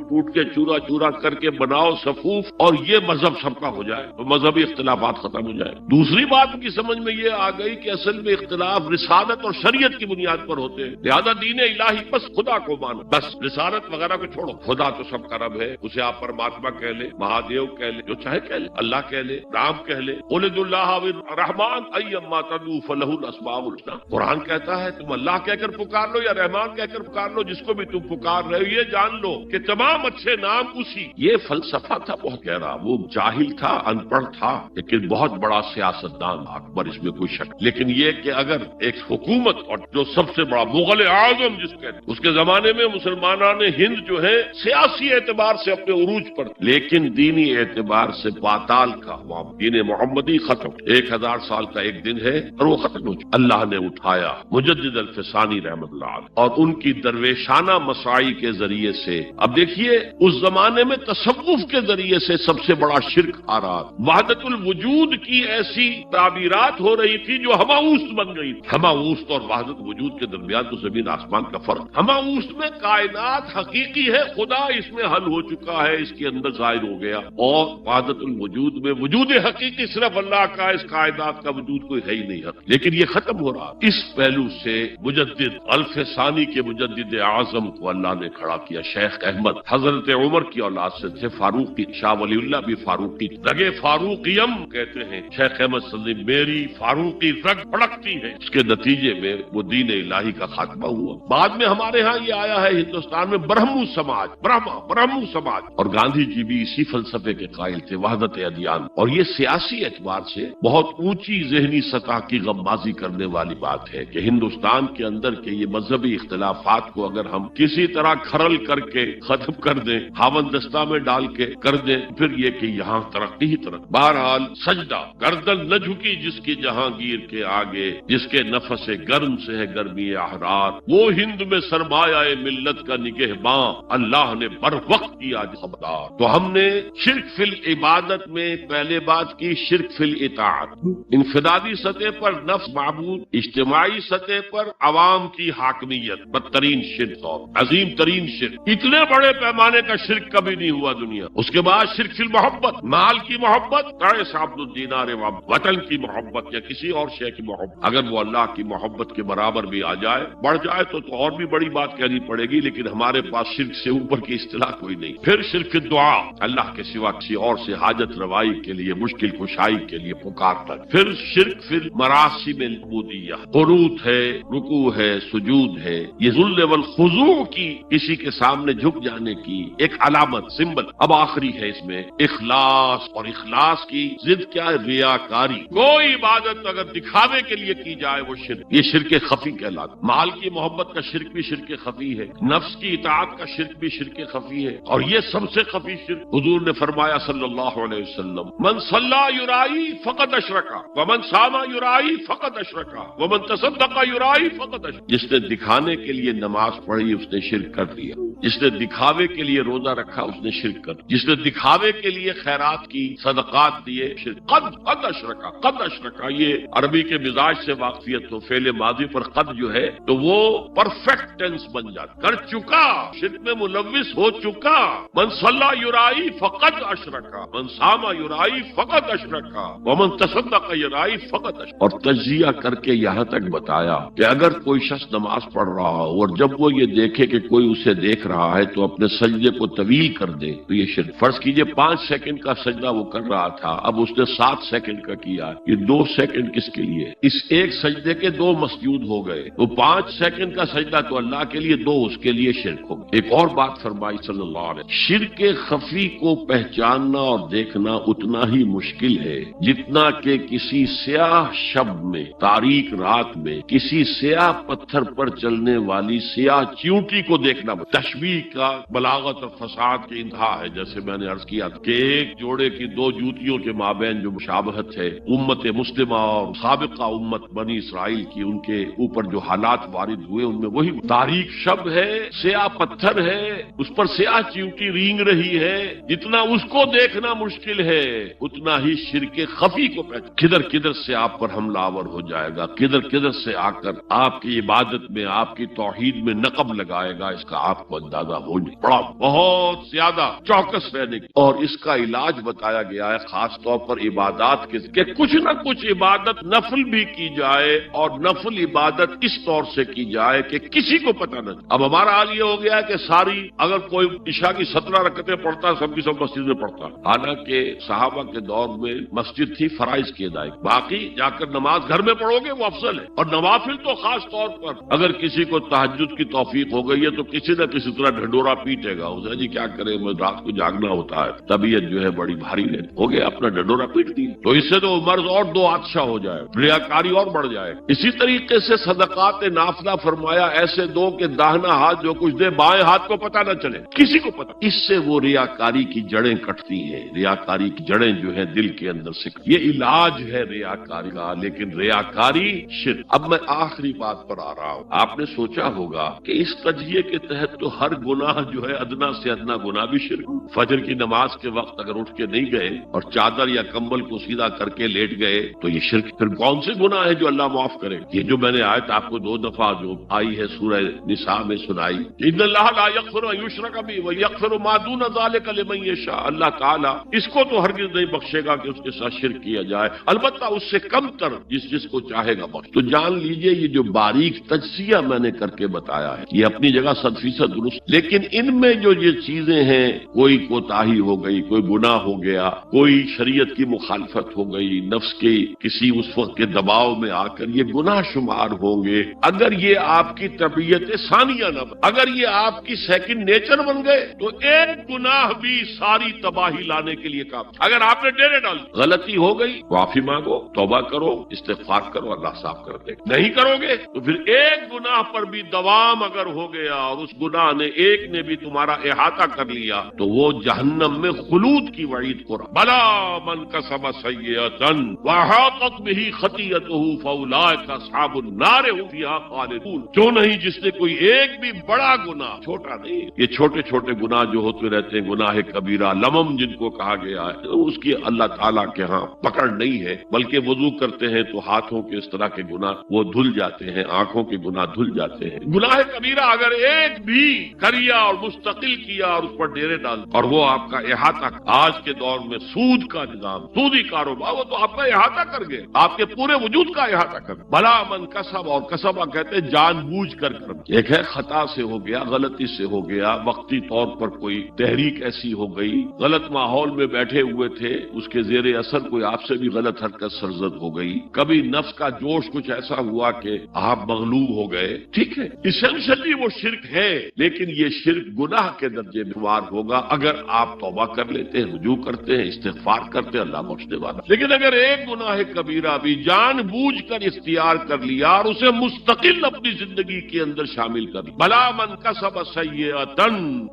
S1: کوٹ کے چورا چورا کر کے بناؤ صفوف، اور یہ مذہب سب کا ہو جائے تو مذہبی اختلافات ختم ہو جائے. دوسری بات کی سمجھ میں یہ آ گئی کہ اصل میں اختلاف رسالت اور شریعت کی بنیاد پر ہوتے ہیں. لہذا دین الہی بس خدا کو مانو، بس رسالت وغیرہ کو چھوڑو. خدا تو سب کا رب ہے، اسے آپ پرماتما کہہ لیں، مہادیو کہہ لیں، جو چاہے کہہ لیں، اللہ کہہ لیں، رام کہہ لیں. قل ادعوا اللہ والرحمن ایما تدعوا فلہ الاسماء الحسنی. قرآن کہتا ہے تم اللہ کہہ کر پکار لو یا رحمان کہہ کر پکار لو، جس کو بھی تم پکار رہے ہو یہ جان لو کہ تمام اچھے نام اسی. یہ فلسفہ تھا بہت گہرا. وہ جاہل تھا، ان پڑھ تھا، لیکن بہت بڑا سیاستدان اکبر، اس میں کوئی شک. لیکن یہ کہ اگر ایک حکومت اور جو سب سے بڑا مغل اعظم جس کے اس کے زمانے میں مسلمانان ہند جو ہے سیاسی اعتبار سے اپنے عروج پر، لیکن دینی اعتبار سے پاتال کا وہاں دین محمدی ختم. 1000 سال کا ایک دن ہے اور وہ ختم ہو چکا. اللہ نے اٹھایا مجدد الفسانی رحمت اللہ علیہ اور ان کی درویشانہ مساعی کے ذریعے سے. اب دیکھیے اس زمانے میں تصوف کے ذریعے سے سب سے بڑا شرک آ رہا تھا. وحدت الوجود کی ایسی تعبیرات ہو رہی تھی جو ہماؤست بن گئی. ہماؤست اور وحدت وجود کے درمیان تو زمین آسمان کا فرق. ہماؤست میں کائنات حقیقی ہے، خدا اس میں حل ہو چکا ہے، اس کے اندر ظاہر ہو گیا. اور وحدت الوجود میں وجود حقیقی صرف اللہ کا، اس کائنات کا وجود کوئی ہے ہی نہیں ہے. لیکن یہ ختم ہو رہا. اس پہلو سے مجدد الف ثانی کے مجدد اعظم کو اللہ نے کھڑا کیا. شیخ احمد حضرت عمر کی اولاد سے تھے، فاروقی، شاہ ولی اللہ بھی فاروقی، رگے فاروقیم کہتے ہیں. شیخ احمد صلی میری فاروقی رگ بڑکتی ہے. اس کے نتیجے میں وہ دین الہی کا خاتمہ ہوا. بعد میں ہمارے ہاں یہ آیا ہے ہندوستان میں برہمو سماج، برہما پرامن سماج. اور گاندھی جی بھی اسی فلسفے کے قائل تھے، وحدت ادیان. اور یہ سیاسی اعتبار سے بہت اونچی ذہنی سطح کی غمازی کرنے والی بات ہے کہ ہندوستان کے اندر کے یہ مذہبی اختلافات کو اگر ہم کسی طرح کھرل کر کے ختم کر دیں، ہاون دستہ میں ڈال کے کر دیں، پھر یہ کہ یہاں ترقی ہی ترقی. بہرحال سجدہ گردن نہ جھکی جس کی جہانگیر کے آگے، جس کے نفس گرم سے ہے گرمی احرار، وہ ہند میں سرمایہ ملت کا نگہباں اللہ نے بر وقت کیا خبردار. تو ہم نے شرک فی العبادت میں پہلے بات کی، شرک فی الاطاعت. انفرادی سطح پر نفس معبود، اجتماعی سطح پر عوام کی حاکمیت، بدترین شرک اور عظیم ترین شرک. اتنے بڑے پیمانے کا شرک کبھی نہیں ہوا دنیا. اس کے بعد شرک فی المحبت، مال کی محبت، عبد الدینار وطن کی محبت یا کسی اور شے کی محبت. اگر وہ اللہ کی محبت کے برابر بھی آ جائے، بڑھ جائے تو اور بھی بڑی بات کہنی پڑے گی، لیکن ہمارے پاس شرک سے اوپر کی اصطلاح کوئی نہیں. پھر شرک فی الدعاء، اللہ کے سوا کسی اور سے حاجت روائی کے لیے، مشکل کشائی کے لیے پکارتا. پھر شرک فی المراسم العبودیہ، قنوت ہے، رکوع ہے، سجود ہے. یہ ذل والخضوع کی، کسی کے سامنے جھک جانے کی ایک علامت، سمبل. اب آخری ہے اس میں اخلاص، اور اخلاص کی ضد کیا ہے؟ ریاکاری. کوئی عبادت اگر دکھاوے کے لیے کی جائے وہ شرک، یہ شرک خفی کہلاتا. مال کی محبت کا شرک بھی شرک خفی ہے، نفس کی اطاعت کا شرک بھی شرک خفی ہے، اور یہ سب سے خفی شرک حضور نے فرمایا صلی اللہ علیہ وسلم، من صلی یرائی فقد اشرکا ومن صام یرائی فقد اشرکا ومن تصدق یرائی فقد اشرکا. جس نے دکھانے کے لیے نماز پڑھی اس نے شرک کر دیا، جس نے دکھاوے کے لیے روزہ رکھا اس نے شرک کر دیا، جس نے دکھاوے کے لیے خیرات کی، صدقات دیے، شرک. قد اشرکا، قد اشرکا. یہ عربی کے مزاج سے واقفیت ہو، فعل ماضی پر قد جو ہے تو وہ پرفیکٹ ٹینس بن جاتا، کر چکا، شرک میں ملوث ہو چکا. من صلی یرائی فقد اشرکا، من صام یرائی فقد اشرکا ومن تصدق یرائی فقد اشرکا. اور تجزیہ کر کے یہاں تک بتایا کہ اگر کوئی شخص نماز پڑھ رہا ہو اور جب وہ یہ دیکھے کہ کوئی اسے دیکھ رہا ہے تو اپنے سجدے کو طویل کر دے تو یہ شرک. فرض کیجئے 5 سیکنڈ کا سجدہ وہ کر رہا تھا، اب اس نے 7 سیکنڈ کا کیا. یہ 2 سیکنڈ کس کے لیے؟ اس ایک سجدے کے 2 مسجود ہو گئے. وہ 5 سیکنڈ کا سجدہ تو اللہ کے لیے، 2 اس کے لیے شرک ہو گئے. ایک اور بات فرمائی صلی اللہ علیہ وسلم، شرک خفی کو پہچاننا اور دیکھنا اتنا ہی مشکل ہے جتنا کہ کسی سیاہ شب میں، تاریک رات میں، کسی سیاہ پتھر پر چلنے والی سیاہ چیونٹی کو دیکھنا. تشبیہ کا بلاغت اور فساد کی انتہا ہے. جیسے میں نے عرض کیا کہ ایک جوڑے کی 2 جوتیوں کے مابین جو مشابہت ہے، امت مسلمہ اور سابقہ امت بنی اسرائیل کی، ان کے اوپر جو حالات وارد ہوئے ان میں وہی تاریک شب ہے، سیاہ پتھر ہے، اس پر سیاہ چیونٹی رینگ رہی ہے. جتنا اس کو دیکھنا مشکل ہے اتنا ہی شرک خفی کو کدھر کدھر سے آپ پر حملہ آور ہو جائے گا، کدھر کدھر سے آ کر آپ کی عبادت میں، آپ کی توحید میں نقب لگائے گا. اس کا آپ کو اندازہ ہو نہیں پڑا. بہت زیادہ چوکس رہنے کی. اور اس کا علاج بتایا گیا ہے خاص طور پر عبادات کے، کہ کچھ نہ کچھ عبادت نفل بھی کی جائے، اور نفل عبادت اس طور سے کی جائے کہ کسی کو پتہ نہ. اب ہمارا حال یہ ہو گیا ہے کہ ساری، اگر کوئی عشاء کی 17 رکعتیں پڑھتا سب کی سب مسجد میں پڑھتا، حالانکہ صحابہ کے دور میں مسجد تھی فرائض کی ادائیگی، باقی جا کر نماز گھر میں پڑھو گے وہ افضل ہے. اور نوافل تو خاص طور پر اگر کسی کو تہجد کی توفیق ہو گئی ہے تو کسی نہ کسی طرح ڈھنڈورا پیٹے گا. اسے جی کیا کرے، رات کو جاگنا ہوتا ہے، طبیعت جو ہے بڑی بھاری رہتی، ہو گیا اپنا ڈھنڈورا پیٹ دی. تو اس سے تو مرض اور 2 حادثہ ہو جائے، ریاکاری اور بڑھ جائے. اسی طریقے سے صدقات نافلہ فرمایا ایسے دو کہ داہنا ہاتھ جو کچھ دے بائیں ہاتھ کو پتہ نہ چلے، کسی کو پتہ. اس سے وہ ریاکاری کی جڑیں کٹتی ہیں. ریاکاری کی جڑیں جو ہے دل کے اندر سے، یہ علاج ہے ریاکاری کا. لیکن ریاکاری شرک. اب میں آخری بات پر آ رہا ہوں. آپ نے سوچا ہوگا کہ اس تجزیے کے تحت تو ہر گناہ جو ہے ادنا سے ادنا گناہ بھی شرک. فجر کی نماز کے وقت اگر اٹھ کے نہیں گئے اور چادر یا کمبل کو سیدھا کر کے لیٹ گئے تو یہ شرک. پھر کون سے گناہ ہے جو اللہ معاف کرے؟ یہ جو میں نے آیت آپ کو 2 دفعہ جو آئی ہے سورہ نساء میں سنائی، ان اللہ لا یغفر ان یشرک بہ ویغفر ما دون ذلک لمن یشاء. اللہ تعالیٰ اس کو تو ہرگز نہیں بخشے گا کہ اس کے ساتھ شرک کیا جائے، البتہ اس سے کم تر جس کو چاہے گا بخش. تو جان لیجئے یہ جو باریک تجزیہ میں نے کر کے بتایا ہے یہ اپنی جگہ 100% درست، لیکن ان میں جو یہ چیزیں ہیں، کوئی کوتاہی ہو گئی، کوئی گناہ ہو گیا، کوئی شریعت کی مخالفت ہو گئی، نفس کے کسی اس وقت کے دباؤ میں آ کر یہ گناہ شمار ہوں گے. اگر یہ آپ کی طبیعت ثانیہ نہ بن، اگر یہ آپ کی سیکنڈ نیچر بن گئے گے تو ایک گناہ بھی ساری تباہی لانے کے لیے کافی۔ اگر آپ نے ڈیرے ڈال غلطی ہو گئی، معافی مانگو، توبہ کرو، استغفار کرو، اللہ صاف کر دے۔ نہیں کرو گے تو پھر ایک گناہ پر بھی دوام اگر ہو گیا اور اس گناہ نے ایک نے بھی تمہارا احاطہ کر لیا تو وہ جہنم میں خلود کی وعید کو رہا۔ بلا من کسب سیئۃ واحاطت بہ خطیئتہ فاولئک اصحاب النار هم فیہا خالدون۔ جو نہیں جس نے کوئی ایک بھی بڑا گناہ، چھوٹا نہیں، یہ چھوٹے چھوٹے گناہ جو ہوتے رہتے ہیں، گناہ کبیرہ لمم جن کو کہا گیا ہے، اس کی اللہ تعالیٰ کے ہاں پکڑ نہیں ہے، بلکہ وضو کرتے ہیں تو ہاتھوں کے اس طرح کے گناہ وہ دھل جاتے ہیں، آنکھوں کے گناہ دھل جاتے ہیں۔ گناہ کبیرہ اگر ایک بھی کریا اور مستقل کیا اور اس پر ڈیرے ڈال اور وہ آپ کا احاطہ، آج کے دور میں سود کا نظام، سودی کاروبار، وہ تو آپ کا احاطہ کر گئے، آپ کے پورے وجود کا احاطہ کر گئے۔ بلا من کسب، اور کسبہ کہتے ہیں جان بوجھ کر کرم۔ ایک ہے خطا سے ہو گیا، غلطی سے ہو گیا، وقتی طور پر کوئی تحریک ایسی ہو گئی، غلط ماحول میں بیٹھے ہوئے تھے، اس کے زیر اثر کوئی آپ سے بھی غلط حرکت سرزد ہو گئی، کبھی نفس کا جوش کچھ ایسا ہوا کہ آپ مغلوب ہو گئے، ٹھیک ہے، اسینشلی وہ شرک ہے، لیکن یہ شرک گناہ کے درجے میں شمار ہوگا اگر آپ توبہ کر لیتے ہیں، رجوع کرتے ہیں، استغفار کرتے ہیں، اللہ بخشنے والا۔ لیکن اگر ایک گناہ کبیرہ بھی جان بوجھ کر اختیار کر لیا اور اسے مستقل اپنی زندگی کے اندر شامل کر لیا، بلا من کسب سیئۃ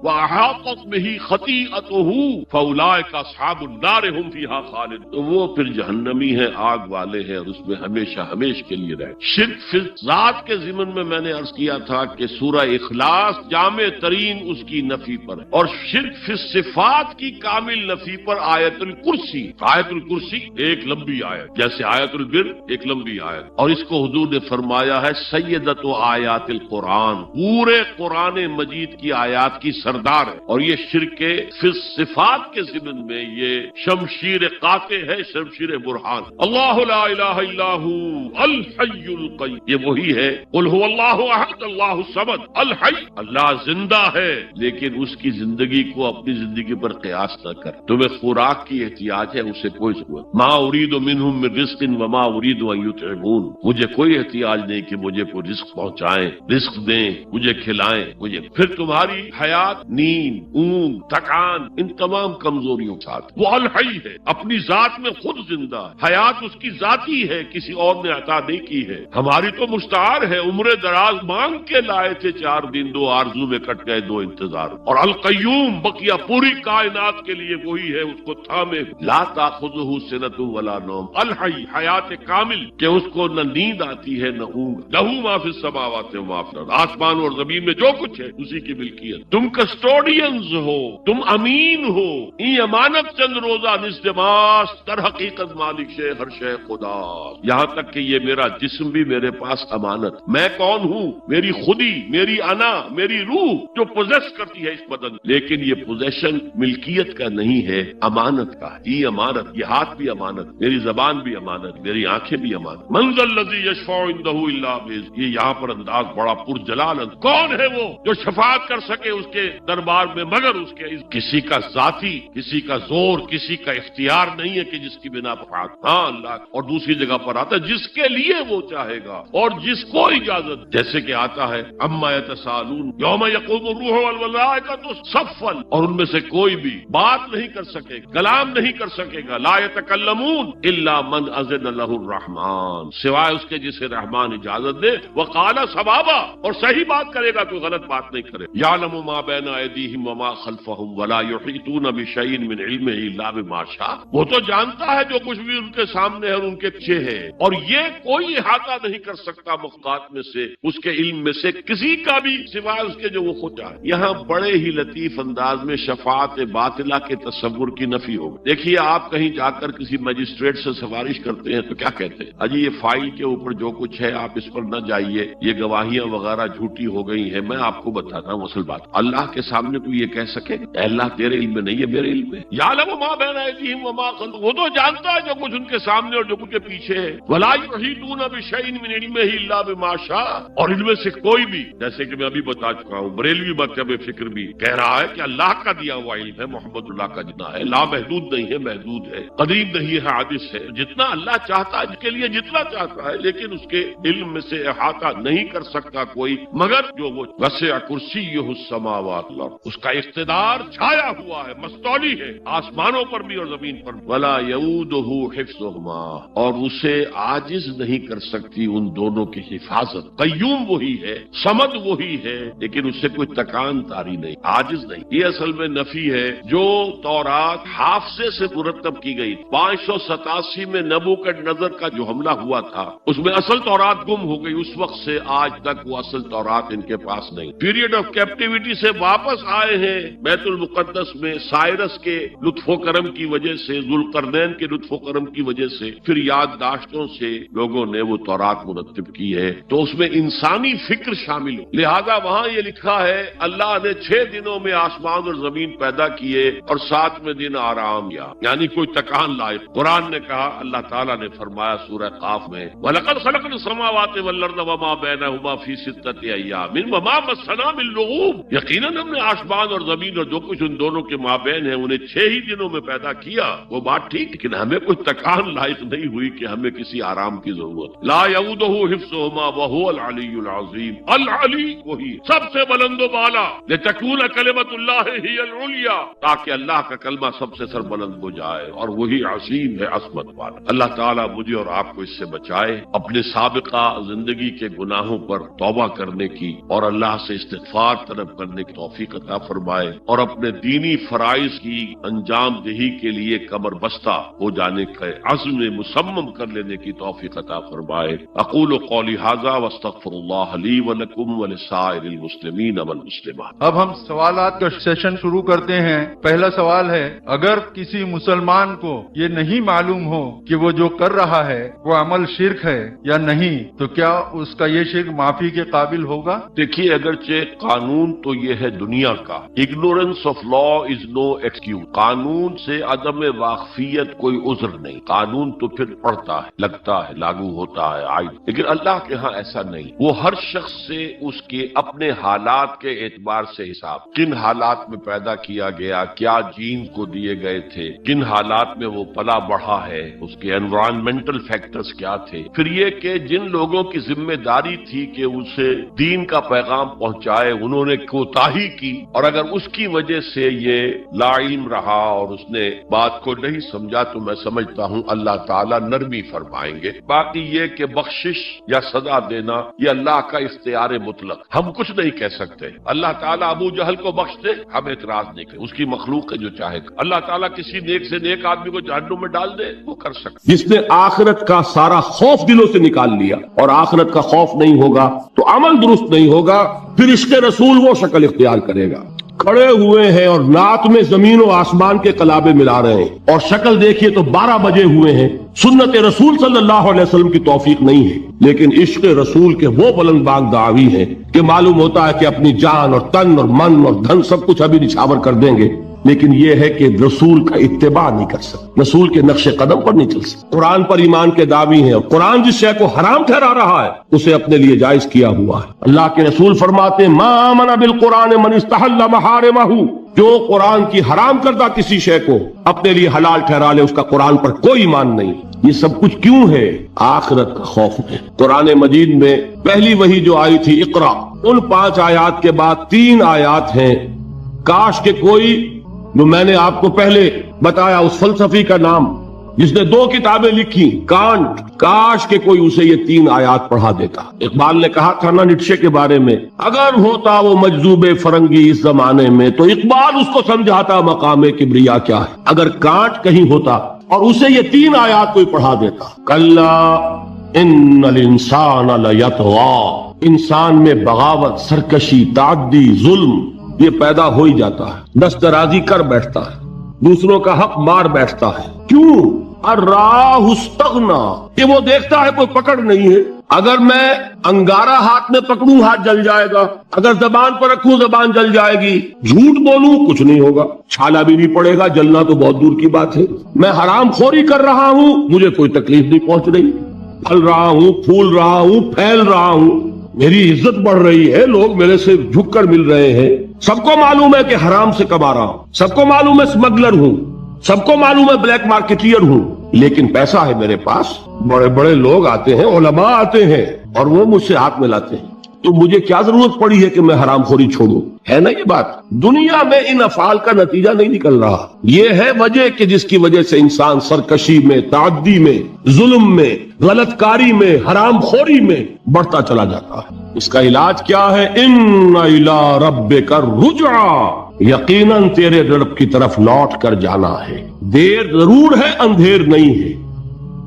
S1: واحاطت بہ خطیئتہ فاولئک اصحاب النار هم فیہا خالدون، تو وہ پھر جہنمی ہیں، آگ والے ہیں، اور اس میں ہمیشہ ہمیش کے لیے رہے۔ شرک فی ذات کے ضمن میں نے عرض کیا تھا کہ سورہ اخلاص جامع ترین اس کی نفی پر ہے، اور شرک فی صفات کی کامل نفی پر آیت الکرسی۔ آیت الکرسی ایک لمبی آیت، جیسے آیت البر ایک لمبی آیت، اور اس کو حضور نے فرمایا ہے سیدۃ آیات القرآن، پورے قرآن مجید کی آیات کی سردار ہے، اور یہ شرک فی صفات کے ضمن میں یہ شمشیر قاطع ہے، شمشیر برہان۔ اللہ لا الہ الا ہو الحی القیوم، یہ وہی ہے، قل هو اللہ احد اللہ الصمد الحی، اللہ زندہ ہے، لیکن اس کی زندگی کو اپنی زندگی پر قیاس نہ کر۔ تمہیں خوراک کی احتیاج ہے، اسے کوئی ضرورت، ما اريد منهم من رزق وما اريد ان يطعمون، مجھے کوئی احتیاج نہیں کہ مجھے کوئی رزق پہنچائیں، رزق دیں، مجھے کھلائیں، مجھے۔ پھر تمہاری حیات، نیند، اونگ، تھکان، ان تمام کمزوریوں کے ساتھ وہ الحی ہے، اپنی ذات میں خود زندہ ہے، حیات اس کی ذاتی ہے، کسی اور نے عطا نہیں کی ہے۔ ہماری تو مستعار ہے، عمر دراز مانگ کے لائے تھے، 4 دن 2 آرزو میں کٹ گئے، 2 انتظار۔ اور القیوم بقیہ پوری کائنات کے لیے وہی ہے، اس کو تھامے لا تاخذہ سنۃ ولا نوم، الحی، حیات کامل کہ اس کو نہ نیند آتی ہے نہ اونگ، لہ ما فی السماوات و ما فی الارض، آسمان اور زمین میں جو کچھ ہے اسی کی ملکیت۔ تم کسٹوڈینز ہو، تم امین ہو، یہ امانت چند روزہ نزدماس، در حقیقت مالک شے ہر شے خدا، یہاں تک کہ یہ میرا جسم بھی میرے پاس امانت۔ میں کون ہوں؟ میری خودی، میری انا، میری روح جو پوزیس کرتی ہے اس بدن، لیکن یہ پوزیشن ملکیت کا نہیں ہے، امانت کا ہے۔ یہ امانت، یہ ہاتھ بھی امانت، میری زبان بھی امانت، میری آنکھیں بھی امانت۔ من ذا الذی یشفع عندہ الا باذنہ، یہ یہاں پر انداز بڑا پرجلال ہے، کون ہے وہ جو شفاعت کر سکے اس کے دربار میں مگر اس کے کسی کا ذاتی، کسی کا زور، کسی کا اختیار نہیں ہے کہ جس کی بنا پر ہاں اللہ۔ اور دوسری جگہ پر آتا ہے جس کے لیے وہ چاہے گا اور جس کو اجازت، جیسے کہ آتا ہے اما یتساءلون یوم یقوم الروح والملائکۃ صفا، اور ان میں سے کوئی بھی بات نہیں کر سکے گا، کلام نہیں کر سکے گا، لا یتکلمون الا من اذن له الرحمن، سوائے اس کے جسے رحمان اجازت دے، وقال صوابا، اور صحیح بات کرے گا، کوئی غلط بات نہیں کرے۔ یعلم ما بین ایدیہم وما خلفہم ولا یحیطون بشیء من علمہ الا بما شاء، وہ تو جانتا ہے جو کچھ بھی ان کے سامنے ہے اور ان کے پیچھے ہے، اور یہ کوئی احاطہ نہیں کر سکتا مخلوقات میں سے اس کے علم میں سے کسی کا بھی، سوائے اس کے جو وہ خود چاہے۔ یہاں بڑے ہی لطیف انداز میں شفاعت باطلہ کے تصور کی نفی ہوگی۔ دیکھیے آپ کہیں جا کر کسی مجسٹریٹ سے سفارش کرتے ہیں تو کیا کہتے ہیں؟ اجی یہ فائل کے اوپر جو کچھ ہے آپ اس پر نہ جائیے، یہ گواہیاں وغیرہ جھوٹی ہو گئی ہیں، میں آپ کو بتاتا ہوں اصل بات۔ اللہ کے سامنے کوئی یہ کہہ سکے اے اللہ تیرے علم میں نہیں ہے، میرے علم میں۔ یعلم ما بین ایدیہم وما خلفہم، وہ تو جانتا ہے جو کچھ ان کے سامنے اور جو کچھ کے پیچھے ہے۔ ولا یحیطون بشیء من علمہ الا بما شاء، اور ان میں سے کوئی بھی، جیسے کہ میں ابھی بتا چکا ہوں، بریلوی مکتب فکر بھی کہہ رہا ہے کہ اللہ کا دیا ہوا علم ہے، محمد اللہ کا جتنا ہے، لا محدود نہیں ہے، محدود ہے، قدیم نہیں ہے، حادث ہے، جتنا اللہ چاہتا ہے اس کے لیے جتنا چاہتا ہے، لیکن اس کے علم میں سے احاطہ نہیں کر سکتا کوئی مگر جو وہ۔ وسع کرسیہ السماوات والارض، اس کا اقتدار چھایا ہوا ہے، مستولی ہے آسمانوں پر بھی اور زمین پر بھی۔ ولا یعودہ حفظہما، اور اسے عاجز نہیں کر سکتی ان دونوں کی حفاظت۔ قیوم وہی ہے، صمد وہی ہے، لیکن اس سے کوئی تکان تاری نہیں، عاجز نہیں۔ یہ اصل میں نفی ہے جو تورات حافظے سے مرتب کی گئی۔ 587 میں نبوکدنضر کا جو حملہ ہوا تھا اس میں اصل تورات گم ہو گئی، اس وقت سے آج تک وہ اصل تورات ان کے پاس نہیں۔ پیریڈ آف کیپٹیوٹی سے واپس آئے ہیں بیت المقدس میں سائرس کے لطف و کرم کی وجہ سے، ذوالقرنین کے لطف و کرم کی وجہ سے، پھر یادداشتوں سے لوگوں نے وہ تورات مرتب کی ہے، تو اس میں انسانی فکر شامل ہو۔ لہذا وہاں یہ لکھا ہے اللہ نے 6 دنوں میں آسمان اور زمین پیدا کیے اور 7ویں دن آرام کیا، یعنی کوئی تکان لائق۔ قرآن نے کہا، اللہ تعالیٰ نے فرمایا سورہ قاف میں وَلَقَدْ خَلَقْنَا السَّمَاوَاتِ وَالْأَرْضَ وَمَا بَيْنَهُمَا فِي 6 أَيَّامٍ وَمَا مَسَّنَا مِن لُغُوبٍ، یقیناً ہم نے آسمان اور زمین اور جو کچھ ان دونوں کے مابین ہے انہیں 6 ہی دنوں میں پیدا کیا۔ وہ بات ٹھیک، لیکن ہمیں کوئی تکان لائق نہیں ہوئی کہ ہمیں کسی آرام کی ضرورت۔ لا یعودہ حفظہما وہو العلی العظیم، العلی وہی سب سے بلند و بالا، لتکون کلمۃ اللہ ہی العلیٰ، تاکہ اللہ کا کلمہ سب سے سر بلند ہو جائے، اور وہی عظیم ہے، عظمت والا۔ اللہ تعالیٰ مجھے اور آپ کو اس سے بچائے، اپنے سابقہ زندگی کے گناہوں پر توبہ کرنے کی اور اللہ سے استغفار طلب کرنے کی توفیق عطا فرمائے، اور اپنے دینی فرائض کی انجام دہی کے لیے کمر بستہ ہو جانے کا عزم مصمم کر لینے کی توفیق عطا فرمائے۔ اقول قولی ھذا واستغفر اللہ لی ولکم ولسائر المسلمین والمسلمات۔
S2: اب ہم سوالات کا سیشن شروع کرتے ہیں۔ پہلا سوال ہے، اگر کسی مسلمان کو یہ نہیں معلوم ہو کہ وہ جو کر رہا ہے وہ عمل شرک ہے یا نہیں، تو کیا اس کا یہ شرک معافی کے قابل ہوگا؟
S1: دیکھیے، اگرچہ قانون تو یہ ہے دنیا کا، ignorance of law is no excuse, قانون سے عدم واقفیت کوئی عذر نہیں، قانون تو پھر پڑھتا ہے، لگتا ہے، لاگو ہوتا ہے، لیکن اللہ کے ہاں ایسا نہیں۔ وہ ہر شخص سے اس کے اپنے حالات کے اعتبار سے حساب، کن حالات میں پیدا کیا گیا، کیا جین کو دیے گئے تھے، کن حالات میں وہ پلا بڑھا ہے، اس کے انوائرمنٹل فیکٹرز کیا تھے، پھر یہ کہ جن لوگوں کی ذمہ داری تھی کہ اسے دین کا پیغام پہنچائے انہوں نے کوتاہی کی، اور اگر اس کی وجہ سے یہ لا علم رہا اور اس نے بات کو نہیں سمجھا تو میں سمجھتا ہوں اللہ تعالیٰ نرمی فرمائیں گے۔ باقی یہ کہ بخشش یا سزا دینا یہ اللہ کا اختیار مطلق، ہم کچھ نہیں کہہ سکتے۔ اللہ تعالیٰ ابو جہل کو بخش دے، ہم اعتراض نہیں کریں، اس کی مخلوق ہے جو چاہے گا۔ اللہ تعالیٰ کسی نیک سے نیک آدمی کو جہنم میں ڈال دے، وہ کر سکتا۔
S3: جس نے آخرت کا سارا خوف دلوں سے نکال لیا اور آخرت کا خوف نہیں ہوگا تو عمل درست نہیں ہوگا، پھر عشق رسول وہ شکل اختیار کرے گا۔ کھڑے ہوئے ہیں اور نعت میں زمین و آسمان کے کلابے ملا رہے ہیں، اور شکل دیکھیے تو 12 بجے ہوئے ہیں۔ سنت رسول صلی اللہ علیہ وسلم کی توفیق نہیں ہے، لیکن عشق رسول کے وہ بلند باغ دعوی ہیں کہ معلوم ہوتا ہے کہ اپنی جان اور تن اور من اور دھن سب کچھ ابھی نچھاور کر دیں گے، لیکن یہ ہے کہ رسول کا اتباع نہیں کر سکتے، رسول کے نقش قدم پر نہیں چل سکتے۔ قرآن پر ایمان کے دعوی ہیں، اور قرآن جس شے کو حرام ٹھہرا رہا ہے اسے اپنے لیے جائز کیا ہوا ہے۔ اللہ کے رسول فرماتے ہیں ما آمن بالقرآن من استحل محارمہ، جو قرآن کی حرام کردہ کسی شے کو اپنے لیے حلال ٹھہرا لے اس کا قرآن پر کوئی ایمان نہیں۔ یہ سب کچھ کیوں ہے؟ آخرت کا خوف ہے۔ قرآن مجید میں پہلی وحی جو آئی تھی اقرا، ان 5 آیات کے بعد 3 آیات ہیں کاش کہ کوئی، جو میں نے آپ کو پہلے بتایا اس فلسفی کا نام جس نے 2 کتابیں لکھی، کانٹ، کاش کہ کوئی اسے یہ 3 آیات پڑھا دیتا۔ اقبال نے کہا تھا نا نیٹشے کے بارے میں، اگر ہوتا وہ مجذوب فرنگی اس زمانے میں تو اقبال اس کو سمجھاتا مقام کبریا کیا ہے۔ اگر کانٹ کہیں ہوتا اور اسے یہ 3 آیات کوئی پڑھا دیتا، کلا ان الانسان لیطغی، انسان میں بغاوت، سرکشی، تعدی، ظلم یہ پیدا ہو ہی جاتا ہے، دست درازی کر بیٹھتا ہے، دوسروں کا حق مار بیٹھتا ہے۔ کیوں؟ الراہ استغنا، کہ وہ دیکھتا ہے کوئی پکڑ نہیں ہے۔ اگر میں انگارہ ہاتھ میں پکڑوں ہاتھ جل جائے گا، اگر زبان پر رکھوں زبان جل جائے گی، جھوٹ بولوں کچھ نہیں ہوگا، چھالا بھی نہیں پڑے گا، جلنا تو بہت دور کی بات ہے۔ میں حرام خوری کر رہا ہوں، مجھے کوئی تکلیف نہیں پہنچ رہی، پھل رہا ہوں، پھول رہا ہوں، پھیل رہا ہوں، میری عزت بڑھ رہی ہے، لوگ میرے سے جھک کر مل رہے ہیں۔ سب کو معلوم ہے کہ حرام سے کما رہا ہوں، سب کو معلوم ہے اسمگلر ہوں، سب کو معلوم ہے بلیک مارکیٹیئر ہوں، لیکن پیسہ ہے میرے پاس، بڑے بڑے لوگ آتے ہیں، علماء آتے ہیں اور وہ مجھ سے ہاتھ ملاتے ہیں، تو مجھے کیا ضرورت پڑی ہے کہ میں حرام خوری چھوڑوں؟ ہے نا یہ بات؟ دنیا میں ان افعال کا نتیجہ نہیں نکل رہا. یہ ہے وجہ کہ جس کی وجہ سے انسان سرکشی میں، تعدی میں، ظلم میں، غلط کاری میں، حرام خوری میں بڑھتا چلا جاتا ہے. اس کا علاج کیا ہے؟ ان الی ربک الرجعی، یقیناً تیرے رب کی طرف لوٹ کر جانا ہے. دیر ضرور ہے، اندھیر نہیں ہے.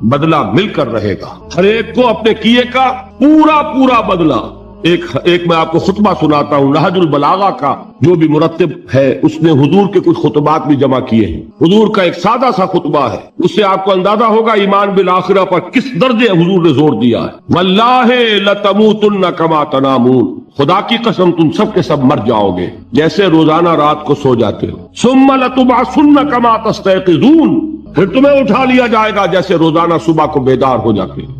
S3: بدلہ مل کر رہے گا، ہر ایک کو اپنے کیے کا پورا بدلہ. ایک میں آپ کو خطبہ سناتا ہوں، نہج البلاغہ کا جو بھی مرتب ہے اس نے حضور کے کچھ خطبات بھی جمع کیے ہیں. حضور کا ایک سادہ سا خطبہ ہے، اس سے آپ کو اندازہ ہوگا ایمان بالآخرہ پر کس درجے حضور نے زور دیا ہے. واللہ لتموتن کما تنامون، خدا کی قسم تم سب کے سب مر جاؤ گے جیسے روزانہ رات کو سو جاتے ہو. ثم لتبعثن کما تستيقظون، پھر تمہیں اٹھا لیا جائے گا جیسے روزانہ صبح کو بیدار ہو جاتے ہو.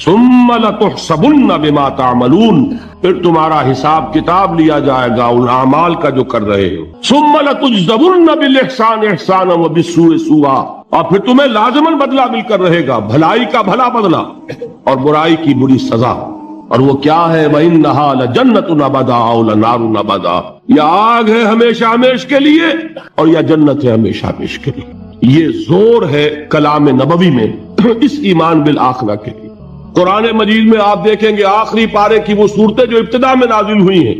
S3: ثم لتحسبن بما تعملون، پھر تمہارا حساب کتاب لیا جائے گا ان اعمال کا جو کر رہے ہو. ثم لتجزون بالاحسان احسانا وبالسوء سوءا، اور پھر تمہیں لازماً بدلہ مل کر رہے گا، بھلائی کا بھلا بدلہ اور برائی کی بری سزا. اور وہ کیا ہے؟ وَإِنَّهَا لَجَنَّةٌ أَبَدًا أَوْ لَنَارٌ أَبَدًا، یا آگ ہے ہمیشہ ہمیش کے لیے اور یا جنت ہے ہمیشہ ہمیش کے لیے. یہ زور ہے کلام نبوی میں اس ایمان بالآخرہ کے لیے. قرآن مجید میں آپ دیکھیں گے آخری پارے کی وہ صورتیں جو ابتدا میں نازل ہوئی ہیں،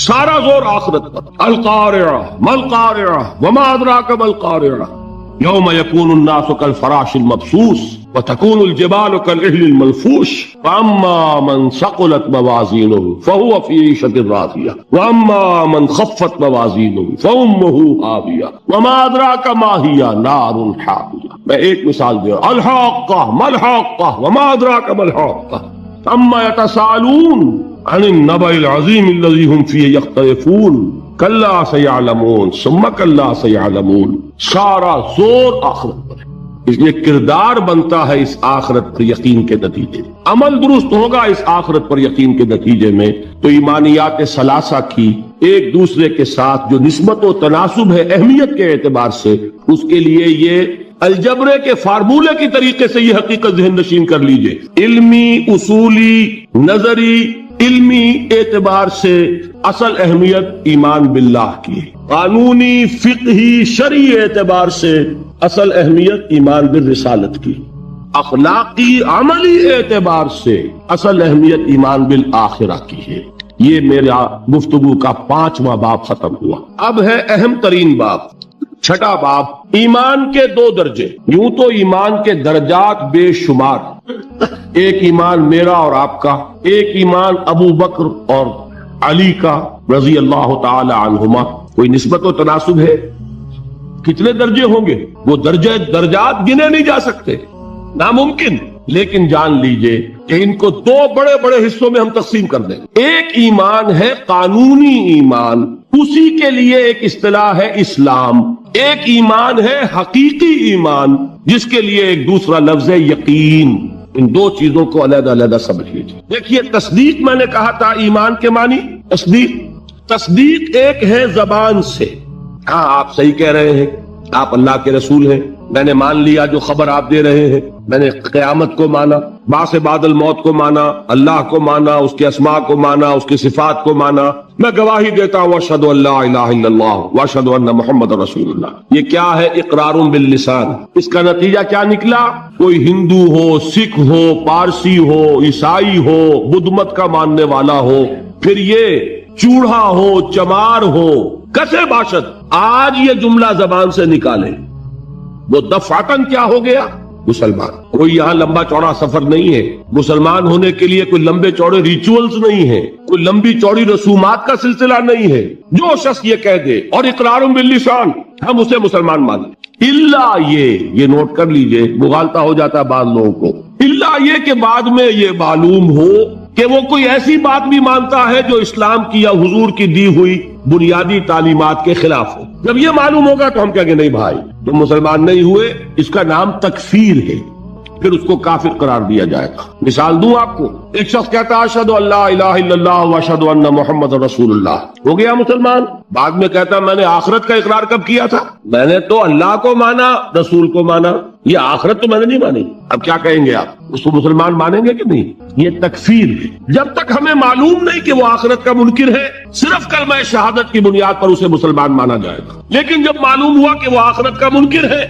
S3: سارا زور آخرت پر. القارعہ ما القارعہ وما ادراک ما القارعہ یوم یکون الناس کالفراش المبثوث وتكون الجبال كالعهن المنفوش فاما من ثقلت موازینہ فهو في عیشة راضیہ واما من خفت موازینہ فامہ ہاویہ وما ادراک ما ہی نار حامیہ. میں ایک مثال دے رہا ہوں، الحاقہ ما الحاقہ وما ادراک ما الحاقہ اما يتساءلون عن النبأ العظیم الذی هم فیہ یختلفون کلا سیعلمون ثم کلا سیعلمون. سارا زور آخرت پر ہے، اس لیے کردار بنتا ہے اس آخرت پر یقین کے نتیجے. عمل درست ہوگا اس آخرت پر یقین کے نتیجے میں. تو ایمانیات ثلاثہ کی ایک دوسرے کے ساتھ جو نسبت و تناسب ہے اہمیت کے اعتبار سے، اس کے لیے یہ الجبرے کے فارمولے کی طریقے سے یہ حقیقت ذہن نشین کر لیجئے. علمی، اصولی، نظری، علمی اعتبار سے اصل اہمیت ایمان باللہ کی ہے. قانونی، فقہی، شرعی اعتبار سے اصل اہمیت ایمان بالرسالت کی. اخلاقی، عملی اعتبار سے اصل اہمیت ایمان بالآخرہ کی ہے. یہ میرا گفتگو کا 5واں باب ختم ہوا. اب ہے اہم ترین باب، 6واں باب، ایمان کے 2 درجے. یوں تو ایمان کے درجات بے شمار، ایک ایمان میرا اور آپ کا، ایک ایمان ابو بکر اور علی کا رضی اللہ تعالی عنہما. کوئی نسبت و تناسب ہے؟ کتنے درجے ہوں گے؟ وہ درجات گنے نہیں جا سکتے، ناممکن. لیکن جان لیجئے کہ ان کو 2 بڑے بڑے حصوں میں ہم تقسیم کر دیں. ایک ایمان ہے قانونی ایمان، اسی کے لیے ایک اصطلاح ہے اسلام. ایک ایمان ہے حقیقی ایمان، جس کے لیے ایک دوسرا لفظ ہے یقین. ان 2 چیزوں کو علیحدہ علیحدہ سمجھ لیجیے. دیکھیے، تصدیق میں نے کہا تھا ایمان کے معنی تصدیق ایک ہے زبان سے. ہاں، آپ صحیح کہہ رہے ہیں، آپ اللہ کے رسول ہیں، میں نے مان لیا جو خبر آپ دے رہے ہیں. میں نے قیامت کو مانا، بعث بعد الموت کو مانا، اللہ کو مانا، اس کے اسماء کو مانا، اس کی صفات کو مانا. میں گواہی دیتا ہوں اشہد ان لا الہ الا اللہ واشہد ان محمد رسول اللہ. یہ کیا ہے؟ اقرار باللسان. اس کا نتیجہ کیا نکلا؟ کوئی ہندو ہو، سکھ ہو، پارسی ہو، عیسائی ہو، بدھ مت کا ماننے والا ہو، پھر یہ چوڑا ہو، چمار ہو، کسے باشد، آج یہ جملہ زبان سے نکالے، وہ دفعتاً کیا ہو گیا؟ مسلمان. کوئی یہاں لمبا چوڑا سفر نہیں ہے. مسلمان ہونے کے لیے کوئی لمبے چوڑے ریچولز نہیں ہے، کوئی لمبی چوڑی رسومات کا سلسلہ نہیں ہے. جو شخص یہ کہہ دے اور اقرار باللسان، ہم اسے مسلمان مانیں. اللہ یہ نوٹ کر لیجئے، مغالطہ ہو جاتا ہے بعض لوگوں کو. اللہ یہ کہ بعد میں یہ معلوم ہو کہ وہ کوئی ایسی بات بھی مانتا ہے جو اسلام کی یا حضور کی دی ہوئی بنیادی تعلیمات کے خلاف ہو. جب یہ معلوم ہوگا تو ہم کہیں گے نہیں بھائی تم مسلمان نہیں ہوئے. اس کا نام تکفیر ہے. پھر اس کو کافر قرار دیا جائے گا۔ مثال دوں آپ کو، ایک شخص کہتا ہے اشہد ان لا الہ الا اللہ واشہد ان محمد رسول اللہ، ہو گیا مسلمان۔ بعد میں کہتا میں نے آخرت کا اقرار کب کیا تھا؟ میں نے تو اللہ کو مانا، رسول کو مانا، یہ آخرت تو میں نے نہیں مانی۔ اب کیا کہیں گے آپ، اس کو مسلمان مانیں گے کہ نہیں؟ یہ تکفیر ہے۔ جب تک ہمیں معلوم نہیں کہ وہ آخرت کا منکر ہے، صرف کلمہ شہادت کی بنیاد پر اسے مسلمان مانا جائے گا، لیکن جب معلوم ہوا کہ وہ آخرت کا منکر ہے،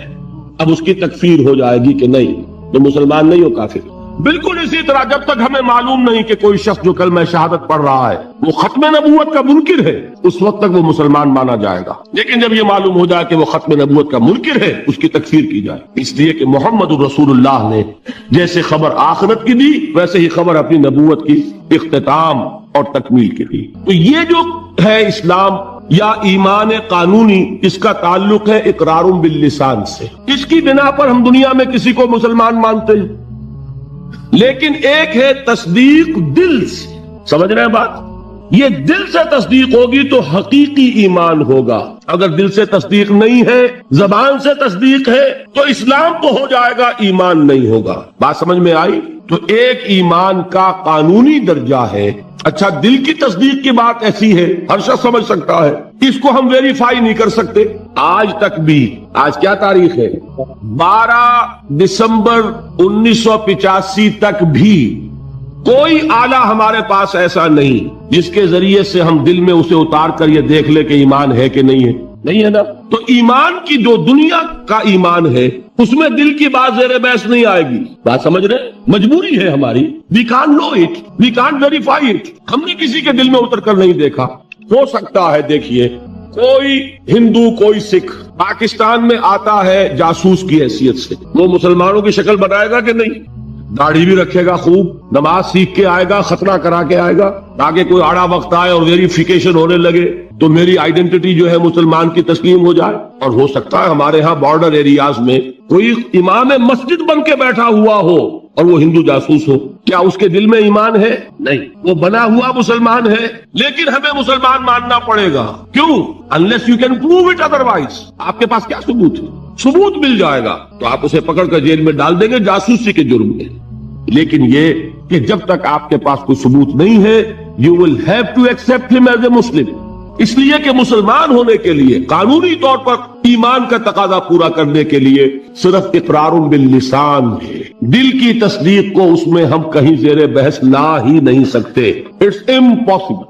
S3: اب اس کی تکفیر ہو جائے گی کہ نہیں، تو مسلمان نہیں ہو، کافر۔ بالکل اسی طرح جب تک ہمیں معلوم نہیں کہ کوئی شخص جو کلمہ شہادت پڑھ رہا ہے وہ ختم نبوت کا منکر ہے، اس وقت تک وہ مسلمان مانا جائے گا، لیکن جب یہ معلوم ہو جائے کہ وہ ختم نبوت کا منکر ہے، اس کی تکفیر کی جائے، اس لیے کہ محمد رسول اللہ نے جیسے خبر آخرت کی دی، ویسے ہی خبر اپنی نبوت کی اختتام اور تکمیل کی دی۔ تو یہ جو ہے اسلام یا ایمان قانونی، اس کا تعلق ہے اقرار باللسان سے۔ اس کی بنا پر ہم دنیا میں کسی کو مسلمان مانتے ہیں، لیکن ایک ہے تصدیق دل سے، سمجھ رہے ہیں بات؟ یہ دل سے تصدیق ہوگی تو حقیقی ایمان ہوگا، اگر دل سے تصدیق نہیں ہے، زبان سے تصدیق ہے، تو اسلام تو ہو جائے گا، ایمان نہیں ہوگا۔ بات سمجھ میں آئی؟ تو ایک ایمان کا قانونی درجہ ہے۔ اچھا، دل کی تصدیق کی بات ایسی ہے، ہر شخص سمجھ سکتا ہے، اس کو ہم ویریفائی نہیں کر سکتے۔ آج تک بھی، آج کیا تاریخ ہے؟ 12 دسمبر 1985 تک بھی کوئی آلہ ہمارے پاس ایسا نہیں جس کے ذریعے سے ہم دل میں اسے اتار کر یہ دیکھ لے کہ ایمان ہے کہ نہیں ہے، نہیں ہے نا؟ تو ایمان کی جو دنیا کا ایمان ہے اس میں دل کی بات زیر بحث نہیں آئے گی۔ بات سمجھ رہے؟ مجبوری ہے ہماری، we can't know it, we can't verify it. ہم نے کسی کے دل میں اتر کر نہیں دیکھا۔ ہو سکتا ہے، دیکھیے، کوئی ہندو، کوئی سکھ پاکستان میں آتا ہے جاسوس کی حیثیت سے، وہ مسلمانوں کی شکل بنائے گا کہ نہیں؟ داڑھی بھی رکھے گا، خوب نماز سیکھ کے آئے گا، ختنہ کرا کے آئے گا، تاکہ کوئی آڑا وقت آئے اور ویریفیکیشن ہونے لگے تو میری آئیڈینٹی جو ہے مسلمان کی تسلیم ہو جائے۔ اور ہو سکتا ہے ہمارے ہاں بارڈر ایریاز میں کوئی امام مسجد بن کے بیٹھا ہوا ہو اور وہ ہندو جاسوس ہو، کیا اس کے دل میں ایمان ہے؟ نہیں، وہ بنا ہوا مسلمان ہے، لیکن ہمیں مسلمان ماننا پڑے گا۔ کیوں؟ unless you can prove it otherwise۔ آپ کے پاس کیا ثبوت ہے؟ ثبوت مل جائے گا تو آپ اسے پکڑ کر جیل میں ڈال دیں گے جاسوسی کے جرم میں، لیکن یہ کہ جب تک آپ کے پاس کوئی ثبوت نہیں ہے you will have to accept him as a Muslim۔ اس لیے کہ مسلمان ہونے کے لیے قانونی طور پر ایمان کا تقاضا پورا کرنے کے لیے صرف اقرار باللسان ہے، دل کی تصدیق کو اس میں ہم کہیں زیر بحث لا ہی نہیں سکتے، اٹس امپاسبل۔